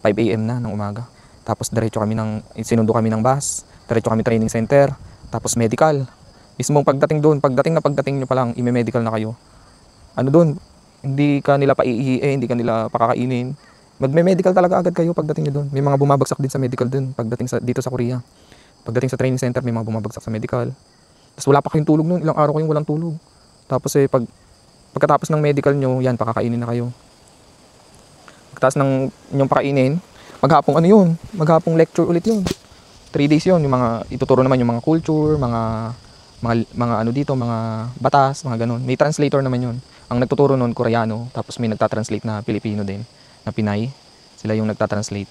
AM na ng umaga. Tapos diretso kami sinundo kami ng bus. Diretso kami training center. Tapos medical. Mismong pagdating nyo pa lang, i-medical na kayo. Doon, hindi ka nila paiihiin, hindi ka nila pakakainin. Magme-medical talaga agad kayo pagdating nyo doon. May mga bumabagsak din sa medical doon pagdating dito sa Korea. Pagdating sa training center, may mga bumabagsak sa medical. Tapos wala pa kayong tulog noon. Ilang araw kayong walang tulog. Tapos pagkatapos ng medical nyo, yan, pakakainin na kayo. Pagkatapos ng inyong pakainin, maghapong lecture ulit yun. 3 days yun. Yung mga, ituturo naman yung mga culture, mga batas, mga ganun. May translator naman yun. Ang nagtuturo noon, Koreano. Tapos may nagtatranslate na Pilipino din. Na Pinay, sila yung nagtatranslate.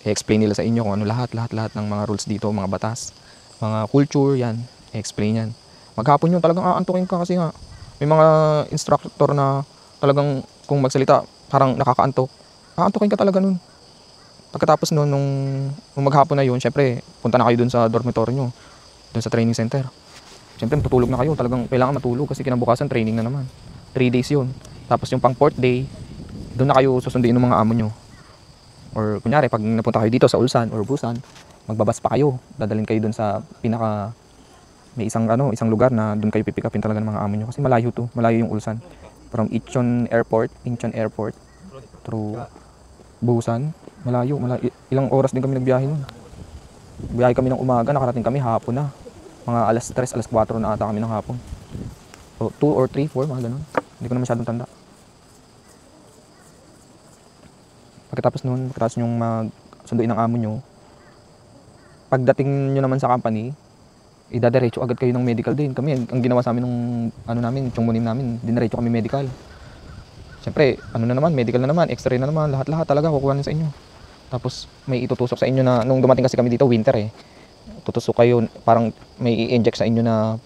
I-explain nila sa inyo kung ano lahat ng mga rules dito, mga batas, mga culture, yan. I-explain yan. Maghapon yun, talagang aantukin ka kasi nga may mga instructor na talagang kung magsalita, parang nakakaantok. Aantukin ka talaga nun. Pagkatapos nun, nung maghapon na yun, syempre, punta na kayo dun sa dormitory nyo, dun sa training center. Syempre, matutulog na kayo. Talagang kailangan matulog kasi kinabukasan training na naman. 3 days yun. Tapos yung pang 4th day, doon na kayo susunduin ng mga amo nyo. Or kunyari, pag napunta kayo dito sa Ulsan or Busan, magbabas pa kayo. Dadalhin kayo dun sa pinaka, may isang lugar na dun kayo pipick upin talaga ng mga amo nyo. Kasi malayo to, malayo yung Ulsan. From Incheon Airport through Busan, malayo. Ilang oras din kami nagbiyahe nun. Biyahe kami ng umaga, nakarating kami hapon na. Mga alas 3, alas 4 na ata kami ng hapon. So 2 or 3, 4, mga ganun. Hindi ko na masyadong tanda. Pagkatapos yung sunduin ng amo nyo, pagdating nyo naman sa company, idadiretso agad kayo ng medical din. Kami, ang ginawa sa amin ng tiyongmunim namin, diniretso kami medical. Siyempre, medical na naman, x-ray na naman, lahat-lahat talaga kukuha sa inyo. Tapos may itutusok sa inyo na, nung dumating kasi kami dito, winter tutusok kayo, parang may i-inject sa inyo na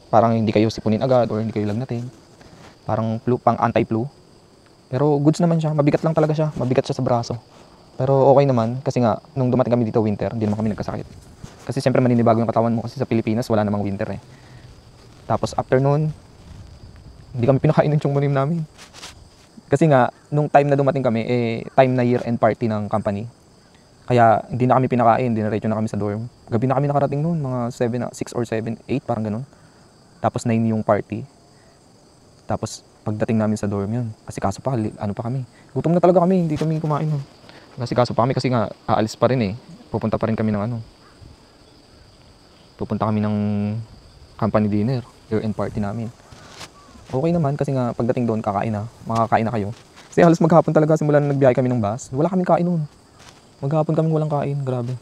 parang hindi kayo sipunin agad or hindi kayo lagnatin. Parang pang anti-flu. Pero goods naman siya, mabigat lang talaga siya, mabigat siya sa braso. Pero okay naman, kasi nga, nung dumating kami dito winter, hindi naman kami nagkasakit. Kasi siyempre maninibago yung katawan mo, kasi sa Pilipinas wala namang winter Tapos after nun, hindi kami pinakain ng tiyongmunim namin. Kasi nga, nung time na dumating kami, time na year-end party ng company. Kaya hindi na kami pinakain, diniretso na kami sa dorm. Gabi na kami nakarating noon, mga 6 or 7, 8, parang ganun. Tapos 9 yung party. Tapos pagdating namin sa dorm yun, kasi kaso pa, pa kami. Gutom na talaga kami, hindi kami kumain. Kasi kaso pa kami, kasi nga, aalis pa rin Pupunta pa rin kami ng Pupunta kami ng company dinner, year-end party namin. Okay naman, kasi nga, pagdating doon, makakain na kayo. Kasi halos maghapon talaga, simula na nagbiyahe kami ng bus, wala kaming kain noon. Maghapon kami walang kain, grabe.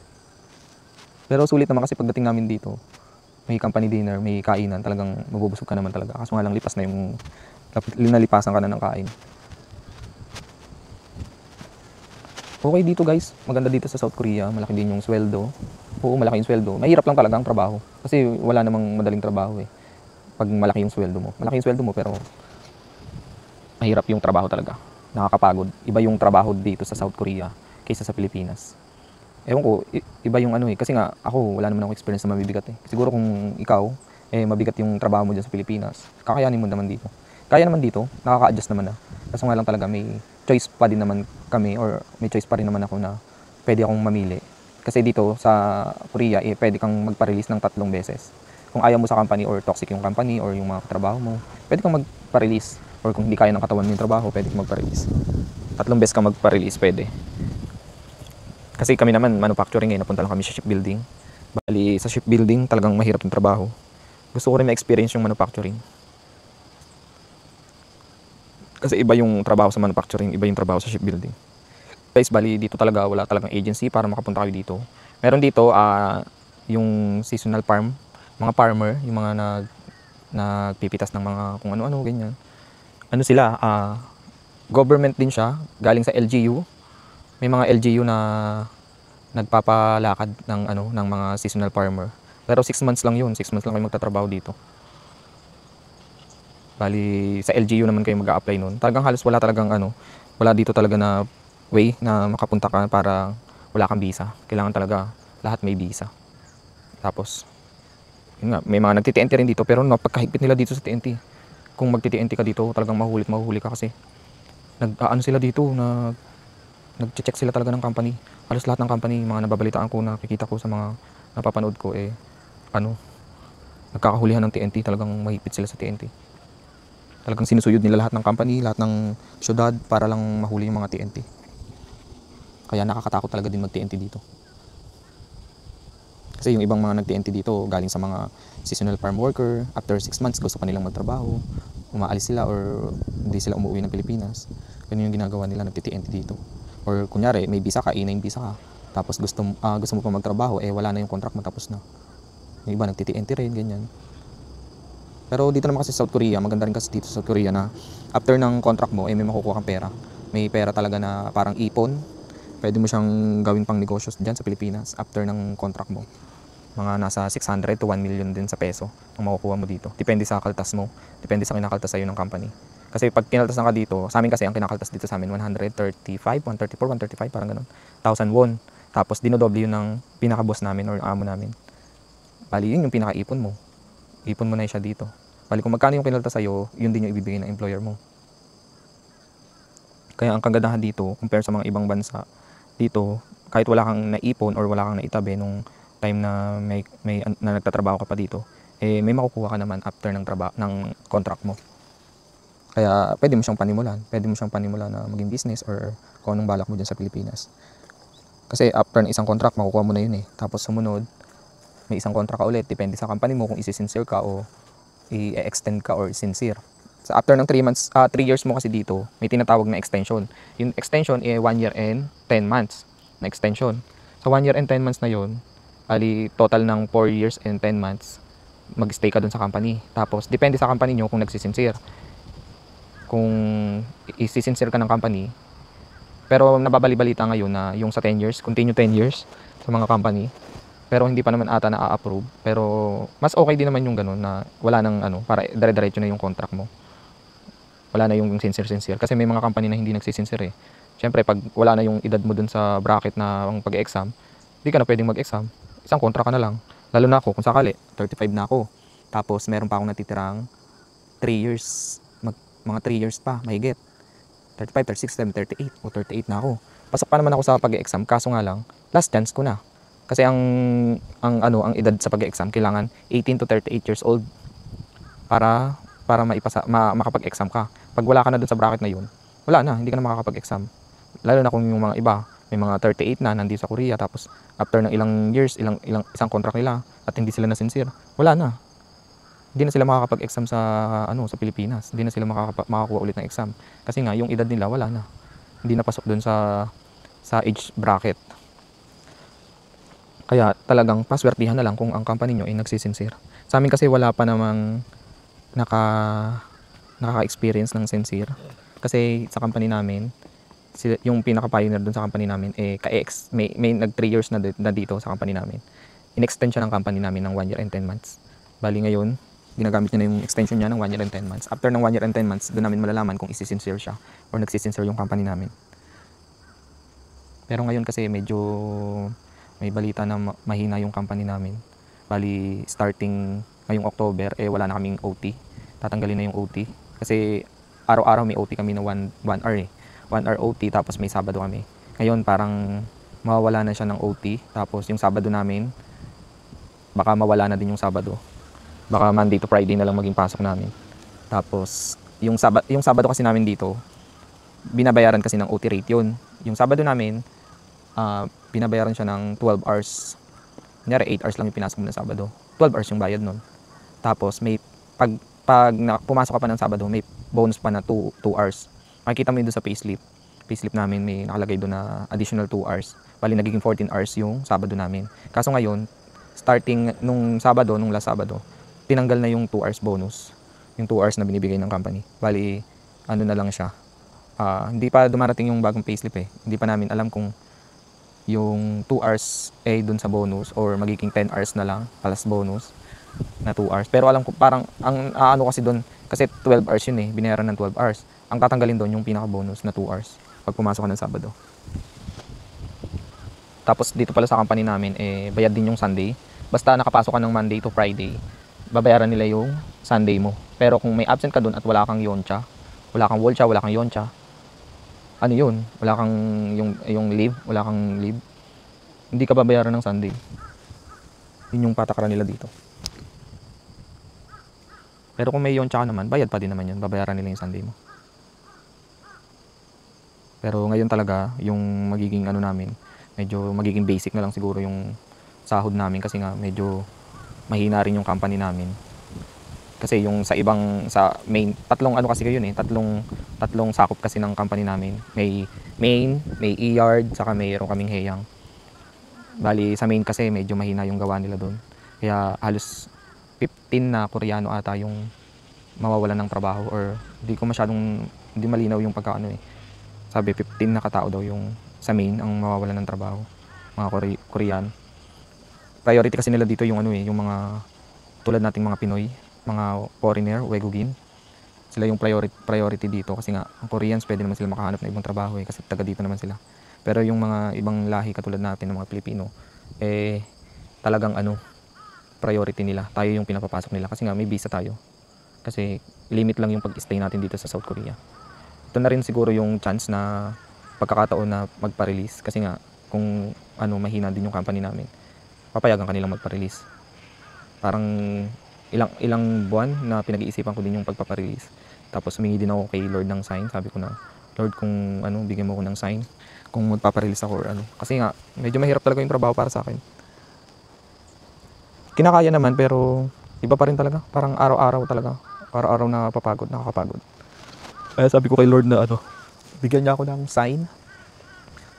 Pero sulit naman kasi pagdating namin dito, may company dinner, may kainan, talagang mabubusog ka naman talaga. Kaso nga lang lipas na nalipasan ka na ng kain. Okay dito guys, maganda dito sa South Korea, malaki din yung sweldo. Oo, malaki yung sweldo. Mahirap lang talaga ang trabaho. Kasi wala namang madaling trabaho Pag malaki yung sweldo mo. Malaki yung sweldo mo pero mahirap yung trabaho talaga. Nakakapagod. Iba yung trabaho dito sa South Korea kaysa sa Pilipinas. Ewan ko, iba yung kasi nga ako wala naman akong experience na mabibigat Siguro kung ikaw, mabigat yung trabaho mo dyan sa Pilipinas, kakayanin mo naman dito. Kaya naman dito, nakaka-adjust naman Kaso nga lang talaga may choice pa din naman kami or may choice pa rin naman ako na pwede akong mamili. Kasi dito sa Korea, pwede kang magpa-release ng 3 beses. Kung ayaw mo sa company or toxic yung company or yung mga katrabaho mo, pwede kang magpa-release. Or kung hindi kaya ng katawan mo yung trabaho, pwede kang magpa-release. 3 beses kang magpa-release, pwede. Kasi kami naman, manufacturing napunta lang kami sa shipbuilding. Bali, sa shipbuilding, talagang mahirap yung trabaho. Gusto ko rin ma-experience yung manufacturing. Kasi iba yung trabaho sa manufacturing, iba yung trabaho sa shipbuilding. Guys, bali, dito talaga, wala talagang agency para makapunta kayo dito. Meron dito, yung seasonal farm, mga farmer, yung mga nagpipitas ng mga kung ano-ano, ganyan. Sila, government din siya, galing sa LGU. May mga LGU na nagpapalakad ng mga seasonal farmer. Pero 6 months lang yun, 6 months lang kayo magtatrabaho dito. Bali, sa LGU naman kayo mag-a-apply nun. Talagang halos wala talagang wala dito talaga na way na makapunta ka para wala kang visa. Kailangan talaga lahat may visa. Tapos, yun nga, may mga nagti-TNT rin dito pero napagkahigpit nila dito sa TNT. Kung magti-TNT ka dito, talagang mahuhuli ka kasi sila dito nag-check sila talaga ng company. Halos lahat ng company, mga nababalitaan ko, nakikita ko sa mga napapanood ko, nagkakahulihan ng TNT, talagang mahigpit sila sa TNT. Talagang sinusuyod nila lahat ng company, lahat ng syudad para lang mahuli yung mga TNT. Kaya nakakatakot talaga din mag-TNT dito. Kasi yung ibang mga nag-TNT dito, galing sa mga seasonal farm worker, after 6 months gusto pa nilang magtrabaho, umaalis sila or hindi sila umuwi ng Pilipinas. Ganun yung ginagawa nila, nag-TNT dito. Or kunyari, may visa ka, A9 visa ka, tapos gusto mo pa magtrabaho, wala na yung contract mo, tapos na. Yung iba nagti-TNT rin, ganyan. Pero dito naman kasi sa South Korea, maganda rin kasi dito sa South Korea na after ng contract mo, may makukuha kang pera. May pera talaga na parang ipon. Pwede mo siyang gawin pang negosyo dyan sa Pilipinas after ng contract mo. Mga nasa 600 to 1 million din sa peso ang makukuha mo dito. Depende sa kaltas mo, depende sa kinakaltas sa'yo ng company. Kasi pag kinaltas ka dito, sa amin kasi ang kinakaltas dito sa amin 135, 134, 135 parang ganun. 1,000 won. Tapos dinodoble yun ng pinaka-boss namin or amo namin. Bali yun yung pinaka-ipon mo. Ipon mo na siya dito. Bali kung magkano yung kinaltas sa'yo, yun din yung ibibigay ng employer mo. Kaya ang kagandahan dito, compare sa mga ibang bansa, dito, kahit wala kang naipon or wala kang naitabi nung time na na nagtatrabaho ka pa dito, eh may makukuha ka naman after ng contract mo. Kaya pwede mo siyang panimulan na maging business or kung anong balak mo dyan sa Pilipinas. Kasi after ng isang contract, makukuha mo na yun eh. Tapos sumunod, may isang contract ka ulit, depende sa company mo kung isi-sincere ka o i-extend ka or sincere. So after ng 3 months, 3 years mo kasi dito, may tinatawag na extension. Yung extension eh 1 year and 10 months na extension. Sa 1 year and 10 months na yun, ali total ng 4 years and 10 months, mag-stay ka dun sa company. Tapos depende sa company nyo kung nagsisincere. Kung isi-sincere ka ng company, pero nababali-balita ngayon na yung sa 10 years, continue 10 years sa mga company, pero hindi pa naman ata na-approve. Pero mas okay din naman yung ganun na wala nang para dire-diretso na yung contract mo. Wala na yung sincere. Kasi may mga company na hindi nagsisincere eh. Siyempre, pag wala na yung edad mo dun sa bracket na ang pag-exam, hindi ka na pwedeng mag-exam. Isang contract ka na lang. Lalo na ako, kung sakali, 35 na ako. Tapos meron pa akong natitirang 3 years, mga 3 years pa, mahigit. 35, 36, 37, 38 o 38 na ako. Pasok pa naman ako sa pag-exam, kaso nga lang, last chance ko na. Kasi ang edad sa pag-exam kailangan 18 to 38 years old para makapag-exam ka. Pag wala ka na dun sa bracket na yun, wala na, hindi ka na makakapag-exam. Lalo na kung yung mga iba, may mga 38 na nandito sa Korea, tapos after ng ilang years, isang contract nila at hindi sila na sincere, wala na. Hindi na sila makakapag-exam sa Pilipinas. Hindi na sila makakuha ulit ng exam. Kasi nga yung edad nila wala na. Hindi na pasok doon sa age bracket. Kaya talagang paswertihan na lang kung ang company nyo ay nagsisincere. Sa amin kasi wala pa namang nakaka-experience ng sincere. Kasi sa company namin, yung pinaka-pioneer doon sa company namin may nag 3 years na dito sa company namin. In-extend siya ng company namin ng 1 year and 10 months. Bali ngayon, ginagamit niya na yung extension niya ng 1 year and 10 months. After ng 1 year and 10 months, doon namin malalaman kung isi-sincere siya or nagsisincere yung company namin. Pero ngayon kasi medyo may balita na mahina yung company namin. Bali, starting ngayong October, wala na kaming OT. Tatanggalin na yung OT. Kasi araw-araw may OT kami na 1 hour 1 hour OT, tapos may Sabado kami. Ngayon parang mawawala na siya ng OT. Tapos yung Sabado namin, baka mawala na din yung Sabado. Baka Monday to Friday na lang maging pasok namin. Tapos yung Sabado kasi namin dito, binabayaran kasi ng OT rate yun. Yung Sabado namin, binabayaran siya ng 12 hours. Kunyari 8 hours lang yung pinasok mo ng Sabado. 12 hours yung bayad nun. Tapos may pag pumasok ka pa ng Sabado, may bonus pa na 2 hours. Makikita mo yun doon sa payslip. Payslip namin may nakalagay doon na additional 2 hours. Bali nagiging 14 hours yung Sabado namin. Kaso ngayon, starting nung last Sabado, tinanggal na yung 2 hours bonus. Yung 2 hours na binibigay ng company. Bali, na lang siya. Hindi pa dumarating yung bagong payslip eh. Hindi pa namin alam kung yung 2 hours dun sa bonus or magiging 10 hours na lang plus bonus na 2 hours. Pero alam ko parang ang kasi dun, kasi 12 hours yun eh, binayaran ng 12 hours. Ang tatanggalin dun yung pinaka bonus na 2 hours pag pumasok ka ng Sabado. Tapos dito pala sa company namin bayad din yung Sunday. Basta nakapasok ka ng Monday to Friday, babayaran nila yung Sunday mo. Pero kung may absent ka dun at wala kang yoncha, wala kang wolcha, wala kang yoncha, yun? Wala kang yung leave, wala kang leave, hindi ka babayaran ng Sunday. Yun yung patakaran nila dito. Pero kung may yoncha ka naman, bayad pa din naman yun, babayaran nila yung Sunday mo. Pero ngayon talaga, yung magiging namin, medyo magiging basic na lang siguro yung sahod namin kasi nga medyo mahina rin yung company namin. Kasi yung sa main, tatlong kasi yun tatlong sakop kasi ng company namin. May main, may e-yard, saka mayroon kaming heyang. Bali sa main kasi medyo mahina yung gawa nila doon. Kaya halos 15 na Koreano ata yung mawawalan ng trabaho, or hindi malinaw yung pagkaano eh. Sabi 15 na katao daw yung sa main ang mawawalan ng trabaho, mga Koreano. Priority kasi nila dito yung yung mga tulad nating mga Pinoy, mga foreigner, Wegugin. Sila yung priority dito kasi nga ang Koreans pwede naman sila makahanap ng ibang trabaho kasi taga dito naman sila. Pero yung mga ibang lahi katulad natin ng mga Pilipino, talagang priority nila. Tayo yung pinapapasok nila kasi nga may visa tayo. Kasi limit lang yung pag-stay natin dito sa South Korea. Ito na rin siguro yung chance na pagkakataon na magpa-release kasi nga kung ano mahina din yung company namin, papayagan kanilang magpa-release. Parang ilang buwan na pinag-iisipan ko din yung pagpapa-release. Tapos humingi din ako kay Lord ng sign. Sabi ko na, Lord, kung ano, bigyan mo ko ng sign kung magpapa-release ako or ano. Kasi nga medyo mahirap talaga yung trabaho para sa akin. Kinakaya naman pero iba pa rin talaga. Parang araw-araw talaga. Araw-araw na papagod, nakakapagod. Kaya sabi ko kay Lord na ano, bigyan niya ako ng sign.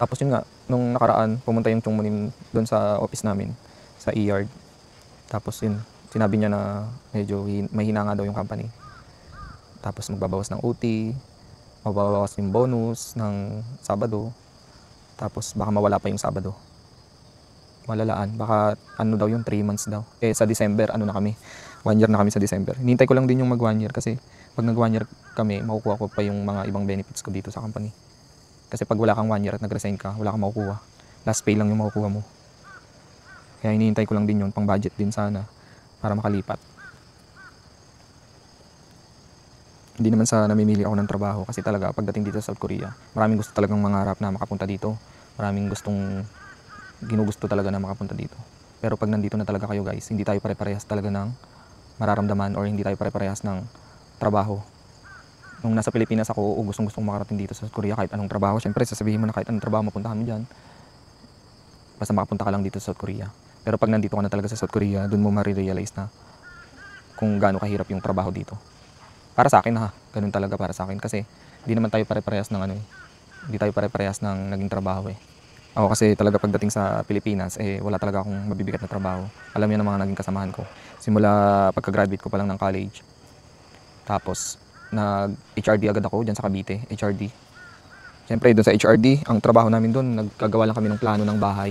Tapos yun nga, nung nakaraan, pumunta yung Chongmunim doon sa office namin, sa e-yard. Tapos yun, sinabi niya na medyo mahina nga daw yung company. Tapos magbabawas ng OT, magbabawas yung bonus ng Sabado. Tapos baka mawala pa yung Sabado. Malalaan, baka ano daw yung 3 months daw. Eh sa December, ano na kami, 1 year na kami sa December. Hinintay ko lang din yung mag 1 year kasi pag nag 1 year kami, makukuha ko pa yung mga ibang benefits ko dito sa company. Kasi pag wala kang 1 year at nag-resign ka, wala kang makukuha. Last pay lang yung makukuha mo. Kaya hinihintay ko lang din yun, pang budget din sana, para makalipat. Hindi naman sa namimili ako ng trabaho kasi talaga pagdating dito sa South Korea, maraming gusto talagang mangarap na makapunta dito. Maraming ginugusto talaga na makapunta dito. Pero pag nandito na talaga kayo guys, hindi tayo pare-parehas talaga ng mararamdaman or hindi tayo pare-parehas ng trabaho. Nung nasa Pilipinas ako, gustong-gustong makarating dito sa South Korea kahit anong trabaho. Siyempre, sasabihin mo na kahit anong trabaho mapuntahan mo dyan. Basta makapunta ka lang dito sa South Korea. Pero pag nandito ka na talaga sa South Korea, dun mo marirealize na kung gaano kahirap yung trabaho dito. Para sa akin ha, ganun talaga para sa akin kasi hindi naman tayo pare-parehas ng ano eh. Hindi tayo pare-parehas ng naging trabaho eh. Ako kasi talaga pagdating sa Pilipinas, eh wala talaga akong mabibigat na trabaho. Alam niyo ng mga naging kasamahan ko. Simula pagka-graduate ko pa lang ng college. Tapos, nag-HRD agad ako dyan sa Cavite, HRD. Siyempre, doon sa HRD, ang trabaho namin doon, nagkagawa lang kami ng plano ng bahay.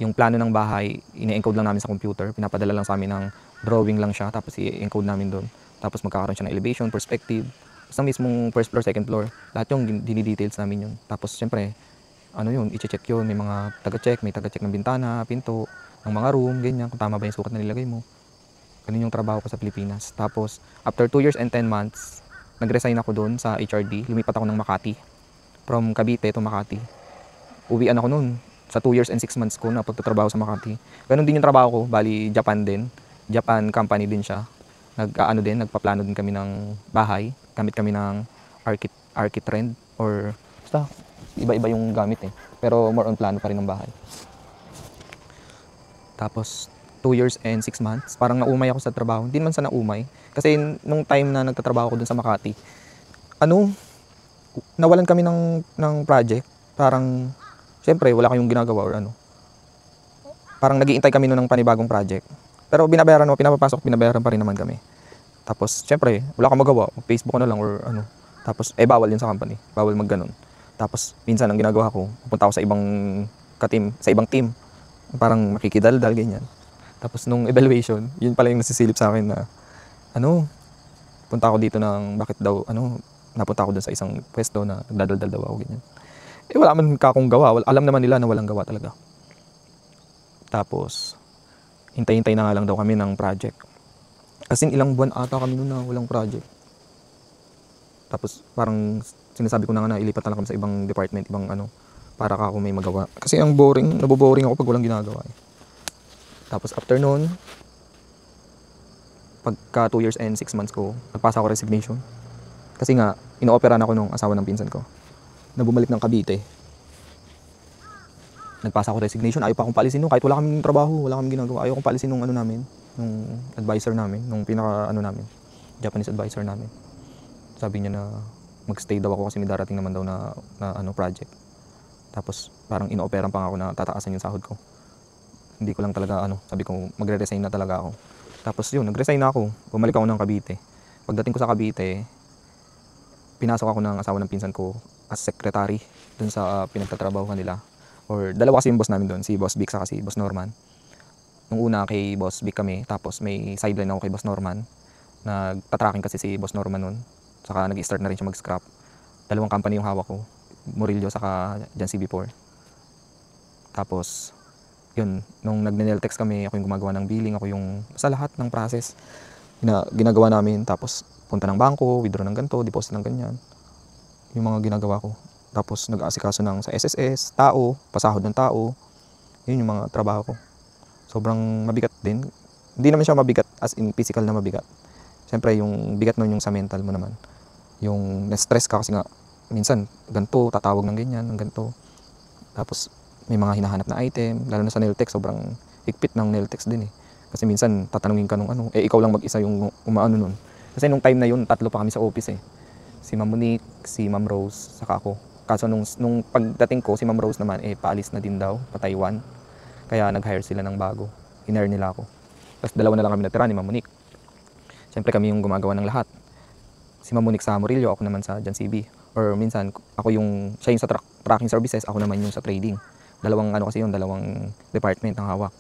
Yung plano ng bahay, ini-encode lang namin sa computer. Pinapadala lang sa amin ng drawing lang siya, tapos i-encode namin doon. Tapos magkakaroon siya ng elevation, perspective. Sa mismong first floor, second floor, lahat yung dinidetails namin yun. Tapos, siyempre, ano yun, i-check yun, may mga taga-check, may taga-check ng bintana, pinto, ng mga room, ganyan, kung tama ba yung sukat na nilagay mo. Ganun yung trabaho ko sa Pilipinas. Tapos, after 2 years and 10 months, nag-resign ako doon sa HRD, lumipat ako ng Makati. From Cavite to Makati. Uwian ako noon sa 2 years and 6 months ko na pagtatrabaho sa Makati. Ganun din yung trabaho ko, bali Japan din. Japan company din siya. Nagpaplano din kami ng bahay. Gamit kami ng Architrend or basta iba-iba yung gamit eh. Pero more on plano pa rin ng bahay. Tapos 2 years and 6 months, parang naumay ako sa trabaho. Hindi naman sa naumay. Kasi nung time na nagtatrabaho ko dun sa Makati, nawalan kami ng project. Parang, syempre, wala kayong ginagawa or ano. Parang nag-iintay kami nun ng panibagong project. Pero binabayaran pa rin naman kami. Tapos, syempre, wala kang magawa. Facebook ko na lang or ano. Tapos, bawal yun sa company. Bawal magganon. Tapos, minsan ang ginagawa ko, pupunta ako sa ibang team. Parang makikidaldal, ganyan. Tapos, nung evaluation, yun pala yung nasisilip sa akin na, punta ako dito napunta ako dun sa isang pwesto na nagdadaldal daw ako, ganyan. Wala man kakong gawa. Alam naman nila na walang gawa talaga. Tapos, hintay-hintay na nga lang daw kami ng project. Kasi ilang buwan ata kami noon na walang project. Tapos parang sinasabi ko na nga na ilipat na lang kami sa ibang department, para ako may magawa. Kasi ang boring, naboboring ako pag walang ginagawa eh. Tapos after noon, pagka 2 years and 6 months ko, nagpasa ako resignation. Kasi nga, ino-operahan ako nung asawa ng pinsan ko na bumalik ng Cavite. Nagpasa ako resignation, ayaw pa akong paalisin nung kahit wala kaming trabaho, wala kaming ginagawa. Ayaw akong paalisin nung nung advisor namin, nung namin, Japanese advisor namin. Sabi niya na magstay daw ako kasi may darating naman daw na project. Tapos parang ino-operan pa nga ako na tataasan yung sahod ko. Hindi ko lang talaga sabi ko magre-resign na talaga ako. Tapos yun, nag-resign na ako. Bumalik ako ng Cavite. Pagdating ko sa Cavite, pinasok ako ng asawa ng pinsan ko as secretary dun sa pinagtatrabahuhan nila. Or dalawa kasi yung boss namin doon, si Boss Vic saka si Boss Norman. Nung una kay Boss Vic kami, tapos may sideline ako kay Boss Norman. Nagtatracking kasi si Boss Norman noon. Saka nag-start na rin siya mag-scrap. Dalawang company yung hawak ko, Murillo saka Jan CB4. Tapos yun, nung nagne-Neltex kami, ako yung gumagawa ng billing, ako yung sa lahat ng process ginagawa namin. Tapos punta ng bangko, withdraw ng ganito, deposit ng ganyan. Yung mga ginagawa ko. Tapos nag-aasikaso ng sa SSS, tao, pasahod ng tao. Yun yung mga trabaho ko. Sobrang mabigat din. Hindi naman siya mabigat as in physical na mabigat. Siyempre yung bigat nun yung sa mental mo naman. Yung na-stress ka kasi nga minsan ganito, tatawag ng ganyan, ng ganito. Tapos may mga hinahanap na item, lalo na sa Nailtex, sobrang higpit ng Nailtex din eh. Kasi minsan tatanungin ka nung ano, ikaw lang mag-isa yung umaano nun. Kasi nung time na yun, 3 pa kami sa office eh. Si Ma'am Monique, si Ma'am Rose, saka ako. Kaso nung pagdating ko, si Ma'am Rose naman eh paalis na din daw, pa Taiwan. Kaya nag-hire sila ng bago. Hinire nila ako. Tapos 2 na lang kami natira ni Ma'am Monique. Siyempre kami yung gumagawa ng lahat. Si Ma'am Monique sa Murillo, ako naman sa Jan CB. Or minsan, siya yung sa tracking services, ako naman yung sa trading. Dalawang department ng hawak.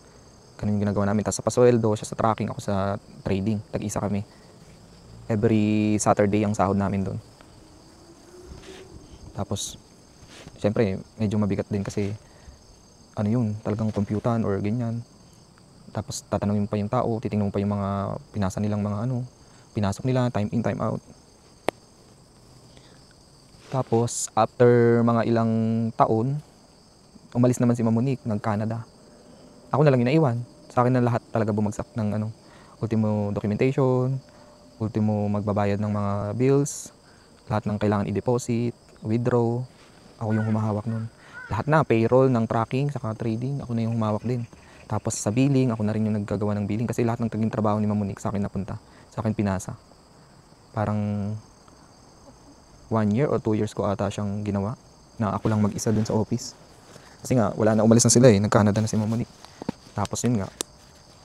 Ganun yung ginagawa namin. Tapos sa pasweldo, siya sa tracking, ako sa trading. Tag-isa kami. Every Saturday ang sahod namin doon. Tapos, siyempre, medyo mabigat din kasi talagang computan or ganyan. Tapos tatanungin pa yung tao, titingnan mo pa yung mga pinasa nilang mga pinasok nila, time in, time out. Tapos, after mga ilang taon, umalis naman si Ma'am Monique, nag-Canada. Ako na lang yung naiwan. Sa akin na lahat talaga bumagsak ng ultimo documentation, ultimo magbabayad ng mga bills, lahat ng kailangan i-deposit, withdraw. Ako yung humahawak nun. Lahat na, payroll ng tracking, saka trading, ako na yung humahawak din. Tapos sa billing, ako na rin yung naggagawa ng billing kasi lahat ng taging trabaho ni Ma'am Monique sa akin napunta, sa akin pinasa. Parang 1 year or 2 years ko ata siyang ginawa na ako lang mag-isa dun sa office. Kasi nga, wala na, umalis na sila eh, nag-Canada na si Ma'am Monique. Tapos yun nga,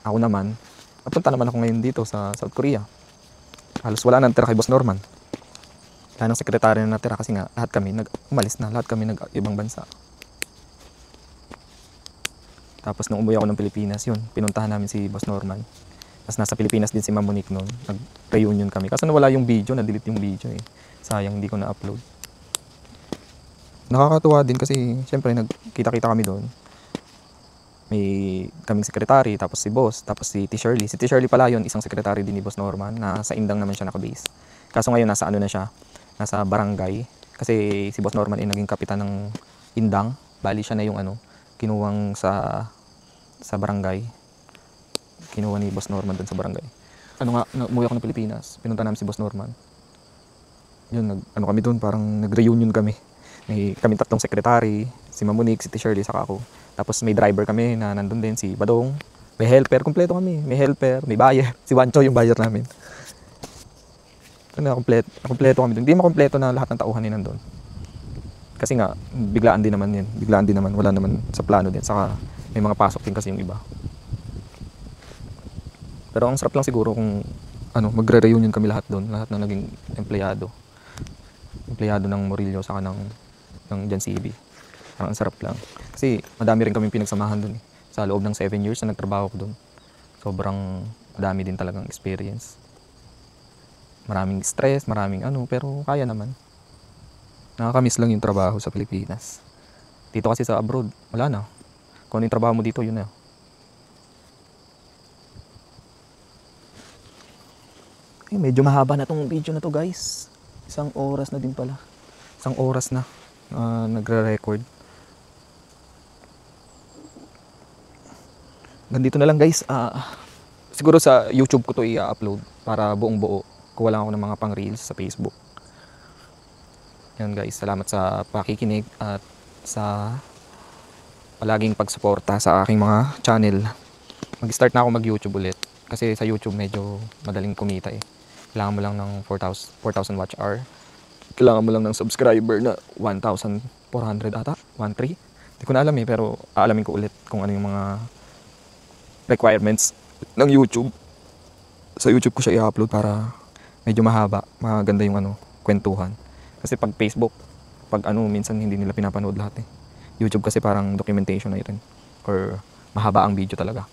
ako naman, napunta naman ako ngayon dito sa South Korea. Halos wala na natira kay Boss Norman. Wala nang sekretary na natira kasi nga, lahat kami umalis na, lahat kami nag-ibang bansa. Tapos nung umuwi ako ng Pilipinas, yun, pinuntahan namin si Boss Norman. Tapos nasa Pilipinas din si Ma'am Monique noon. Nag-reunion kami. Kaso nawala yung video, na-delete yung video eh. Sayang, hindi ko na-upload. Nakakatuwa din kasi syempre nagkita-kita kami doon. May kaming sekretary, tapos si Boss, tapos si T. Shirley. Si T. Shirley pala yun, isang sekretary din ni Boss Norman na sa Indang naman siya nakabase. Kaso ngayon nasa na siya, nasa barangay. Kasi si Boss Norman ay naging kapitan ng Indang. Bali siya na yung kinuwang sa barangay. Kinuha ni Boss Norman doon sa barangay. Umuwi ako ng Pilipinas, pinunta namin si Boss Norman. Yun, kami doon, parang nag-reunion kami. May kami 3 sekretary, si Ma'am Monique, si T. Shirley, saka ako. Tapos may driver kami na nandun din, si Badong. May helper, kumpleto kami. May helper, may buyer. Si Wancho yung buyer namin. Kumpleto kami doon. Hindi makumpleto na lahat ng tauhan ni nandun. Kasi nga, biglaan din naman yun. Biglaan din naman, wala naman sa plano din. Saka may mga pasok din kasi yung iba. Pero ang sarap lang siguro kung magre-reunion kami lahat doon, lahat na naging empleyado ng Murillo saka ng Jan CB. Ang sarap lang. Kasi madami rin kami pinagsamahan doon eh. Sa loob ng 7 years na nagtrabaho ko doon. Sobrang madami din talagang experience. Maraming stress, maraming pero kaya naman. Nakakamiss lang yung trabaho sa Pilipinas. Dito kasi sa abroad, wala na. Kung ano yung trabaho mo dito, yun na. Medyo mahaba na tong video na to guys. 1 oras na din pala. 1 oras na nagre-record. Ganito na lang guys. Siguro sa YouTube ko to i-upload para buong buo. Kuha lang ako ng mga pang-reels sa Facebook. Yan guys, salamat sa pakikinig at sa palaging pagsuporta sa aking mga channel. Mag-start na ako mag-YouTube ulit. Kasi sa YouTube medyo madaling kumita eh. Kailangan mo lang ng 4,000 watch hour. Kailangan mo lang ng subscriber na 1,400 ata, 1,300. Hindi ko na alam eh, pero aalamin ko ulit kung ano yung mga requirements ng YouTube. Sa YouTube ko siya i-upload para medyo mahaba, maganda yung kwentuhan. Kasi pag Facebook, pag minsan hindi nila pinapanood lahat eh. YouTube kasi parang documentation na yun. Or mahaba ang video talaga.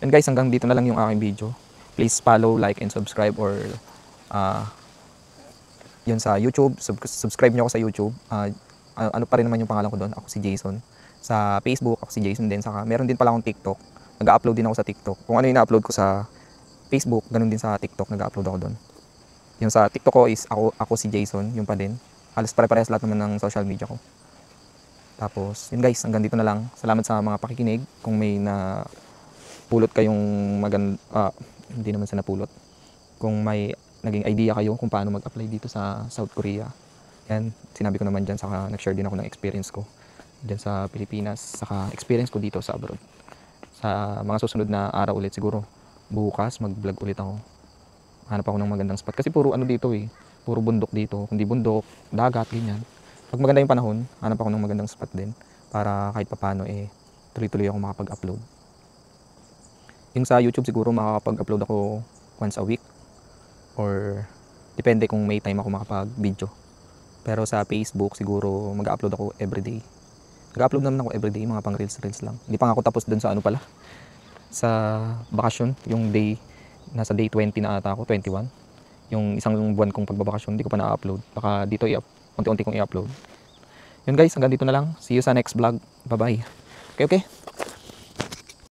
And guys, hanggang dito na lang yung aking video. Please follow, like, and subscribe or yun sa YouTube. Subscribe nyo ako sa YouTube. Ano pa rin naman yung pangalan ko doon. Ako si Jason. Sa Facebook, ako si Jason din. Saka meron din pala akong TikTok. Nag-upload din ako sa TikTok. Kung ano yung na-upload ko sa Facebook, ganun din sa TikTok. Nag-upload ako doon. Yung sa TikTok ko is ako si Jason. Yung pa din. halos pare-parehas lahat naman ng social media ko. Tapos, yun guys, hanggang dito na lang. Salamat sa mga pakikinig. Kung may na pulot kayong hindi naman sa napulot. Kung may naging idea kayo kung paano mag-apply dito sa South Korea. Yan, sinabi ko naman dyan, saka nag-share din ako ng experience ko dyan sa Pilipinas, saka experience ko dito sa abroad. Sa mga susunod na araw ulit, siguro bukas mag-vlog ulit ako. Hanap ako ng magandang spot. Kasi puro ano dito puro bundok dito. Kundi bundok, dagat, ganyan. Pag maganda yung panahon, hanap ako ng magandang spot din para kahit papano tuloy-tuloy ako makapag-upload. Yung sa YouTube siguro makakapag-upload ako once a week or depende kung may time ako makapag-video. Pero sa Facebook siguro mag-upload ako everyday. Nag-upload naman ako everyday, mga pang reels lang. Hindi pa nga ako tapos dun sa ano pala. Sa bakasyon, yung day, nasa day 20 na ata ako, 21. Yung isang buwan kong pagbabakasyon, hindi ko pa na-upload. Baka dito unti-unti kong i-upload. Yun guys, hanggang dito na lang. See you sa next vlog. Bye-bye. Okay.